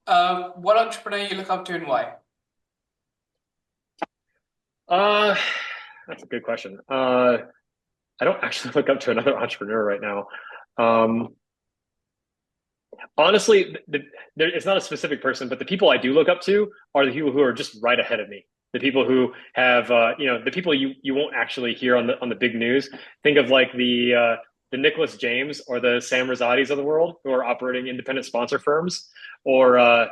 What entrepreneur you look up to and why? That's a good question. I don't actually look up to another entrepreneur right now. Honestly, it's not a specific person, but the people I do look up to are the people who are just right ahead of me. The people who have, the people you won't actually hear on the big news. Think of like the Nicholas James or the Sam Rosati's of the world who are operating independent sponsor firms, or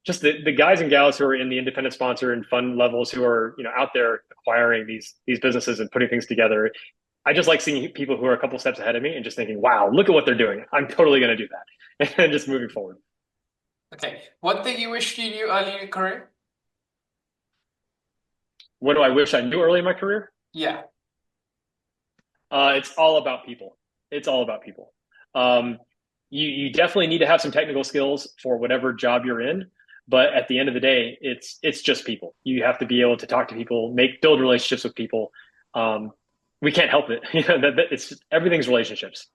just the guys and gals who are in the independent sponsor and fund levels who are out there acquiring these businesses and putting things together. I just like seeing people who are a couple steps ahead of me and just thinking, wow, look at what they're doing. I'm totally going to do that. And just moving forward. Okay. One thing you wish you knew early in your career? What do I wish I knew early in my career? Yeah. It's all about people. It's all about people. You definitely need to have some technical skills for whatever job you're in. But at the end of the day, it's just people. You have to be able to talk to people, build relationships with people. We can't help it. Everything's relationships.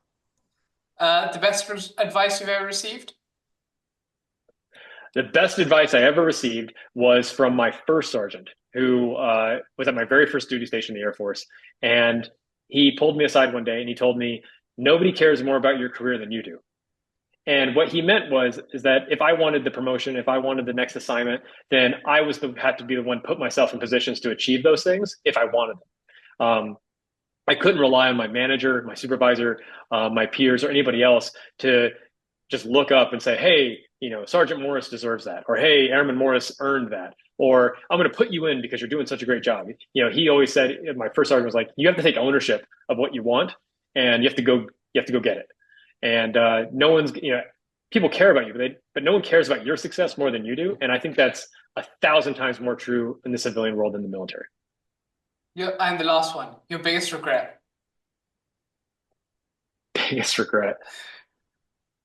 The best advice you've ever received? The best advice I ever received was from my first sergeant, who was at my very first duty station in the Air Force. And he pulled me aside one day and he told me, nobody cares more about your career than you do. And what he meant is that if I wanted the promotion, if I wanted the next assignment, then I had to be the one put myself in positions to achieve those things if I wanted them. I couldn't rely on my manager, my supervisor, my peers, or anybody else to just look up and say, hey, Sergeant Morris deserves that, or hey, Airman Morris earned that, or I'm going to put you in because you're doing such a great job. He always said, my first sergeant was like, you have to take ownership of what you want, and you have to go get it. And no one's, people care about you, but no one cares about your success more than you do. And I think that's 1,000 times more true in the civilian world than the military. Yeah, and the last one, your biggest regret. Biggest regret.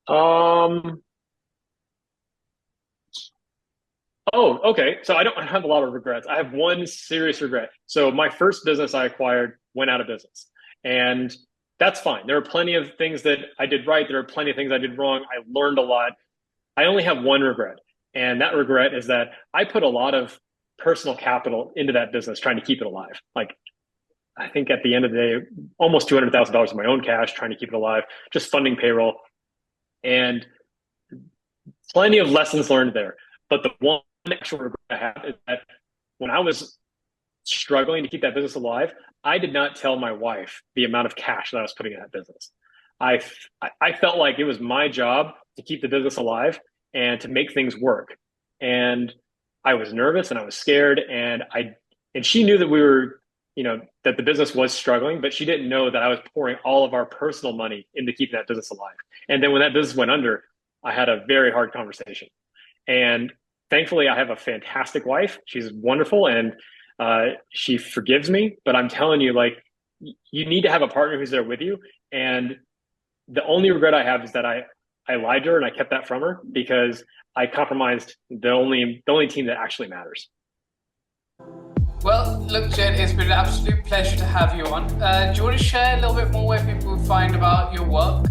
Oh, okay. So I don't have a lot of regrets. I have one serious regret. So my first business I acquired went out of business, and that's fine. There are plenty of things that I did right. There are plenty of things I did wrong. I learned a lot. I only have one regret, and that regret is that I put a lot of personal capital into that business trying to keep it alive. Like, I think at the end of the day, almost $200,000 of my own cash trying to keep it alive, just funding payroll, and plenty of lessons learned there. But the one actual regret I have is that when I was struggling to keep that business alive, I did not tell my wife the amount of cash that I was putting in that business. I felt like it was my job to keep the business alive and to make things work. And I was nervous and I was scared, and she knew that we were, that the business was struggling, but she didn't know that I was pouring all of our personal money into keeping that business alive. And then when that business went under, I had a very hard conversation. And thankfully, I have a fantastic wife. She's wonderful, and she forgives me. But I'm telling you, like, you need to have a partner who's there with you. And the only regret I have is that I lied to her and I kept that from her because I compromised the only team that actually matters. Well, look, Jed, it's been an absolute pleasure to have you on. Do you want to share a little bit more where people find about your work?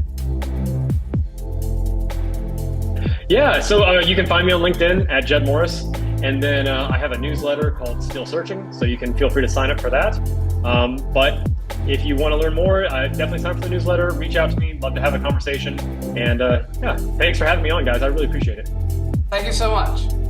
Yeah, so you can find me on LinkedIn at Jed Morris. And then I have a newsletter called Still Searching, so you can feel free to sign up for that. But if you want to learn more, definitely sign up for the newsletter, reach out to me, love to have a conversation. And yeah, thanks for having me on, guys. I really appreciate it. Thank you so much.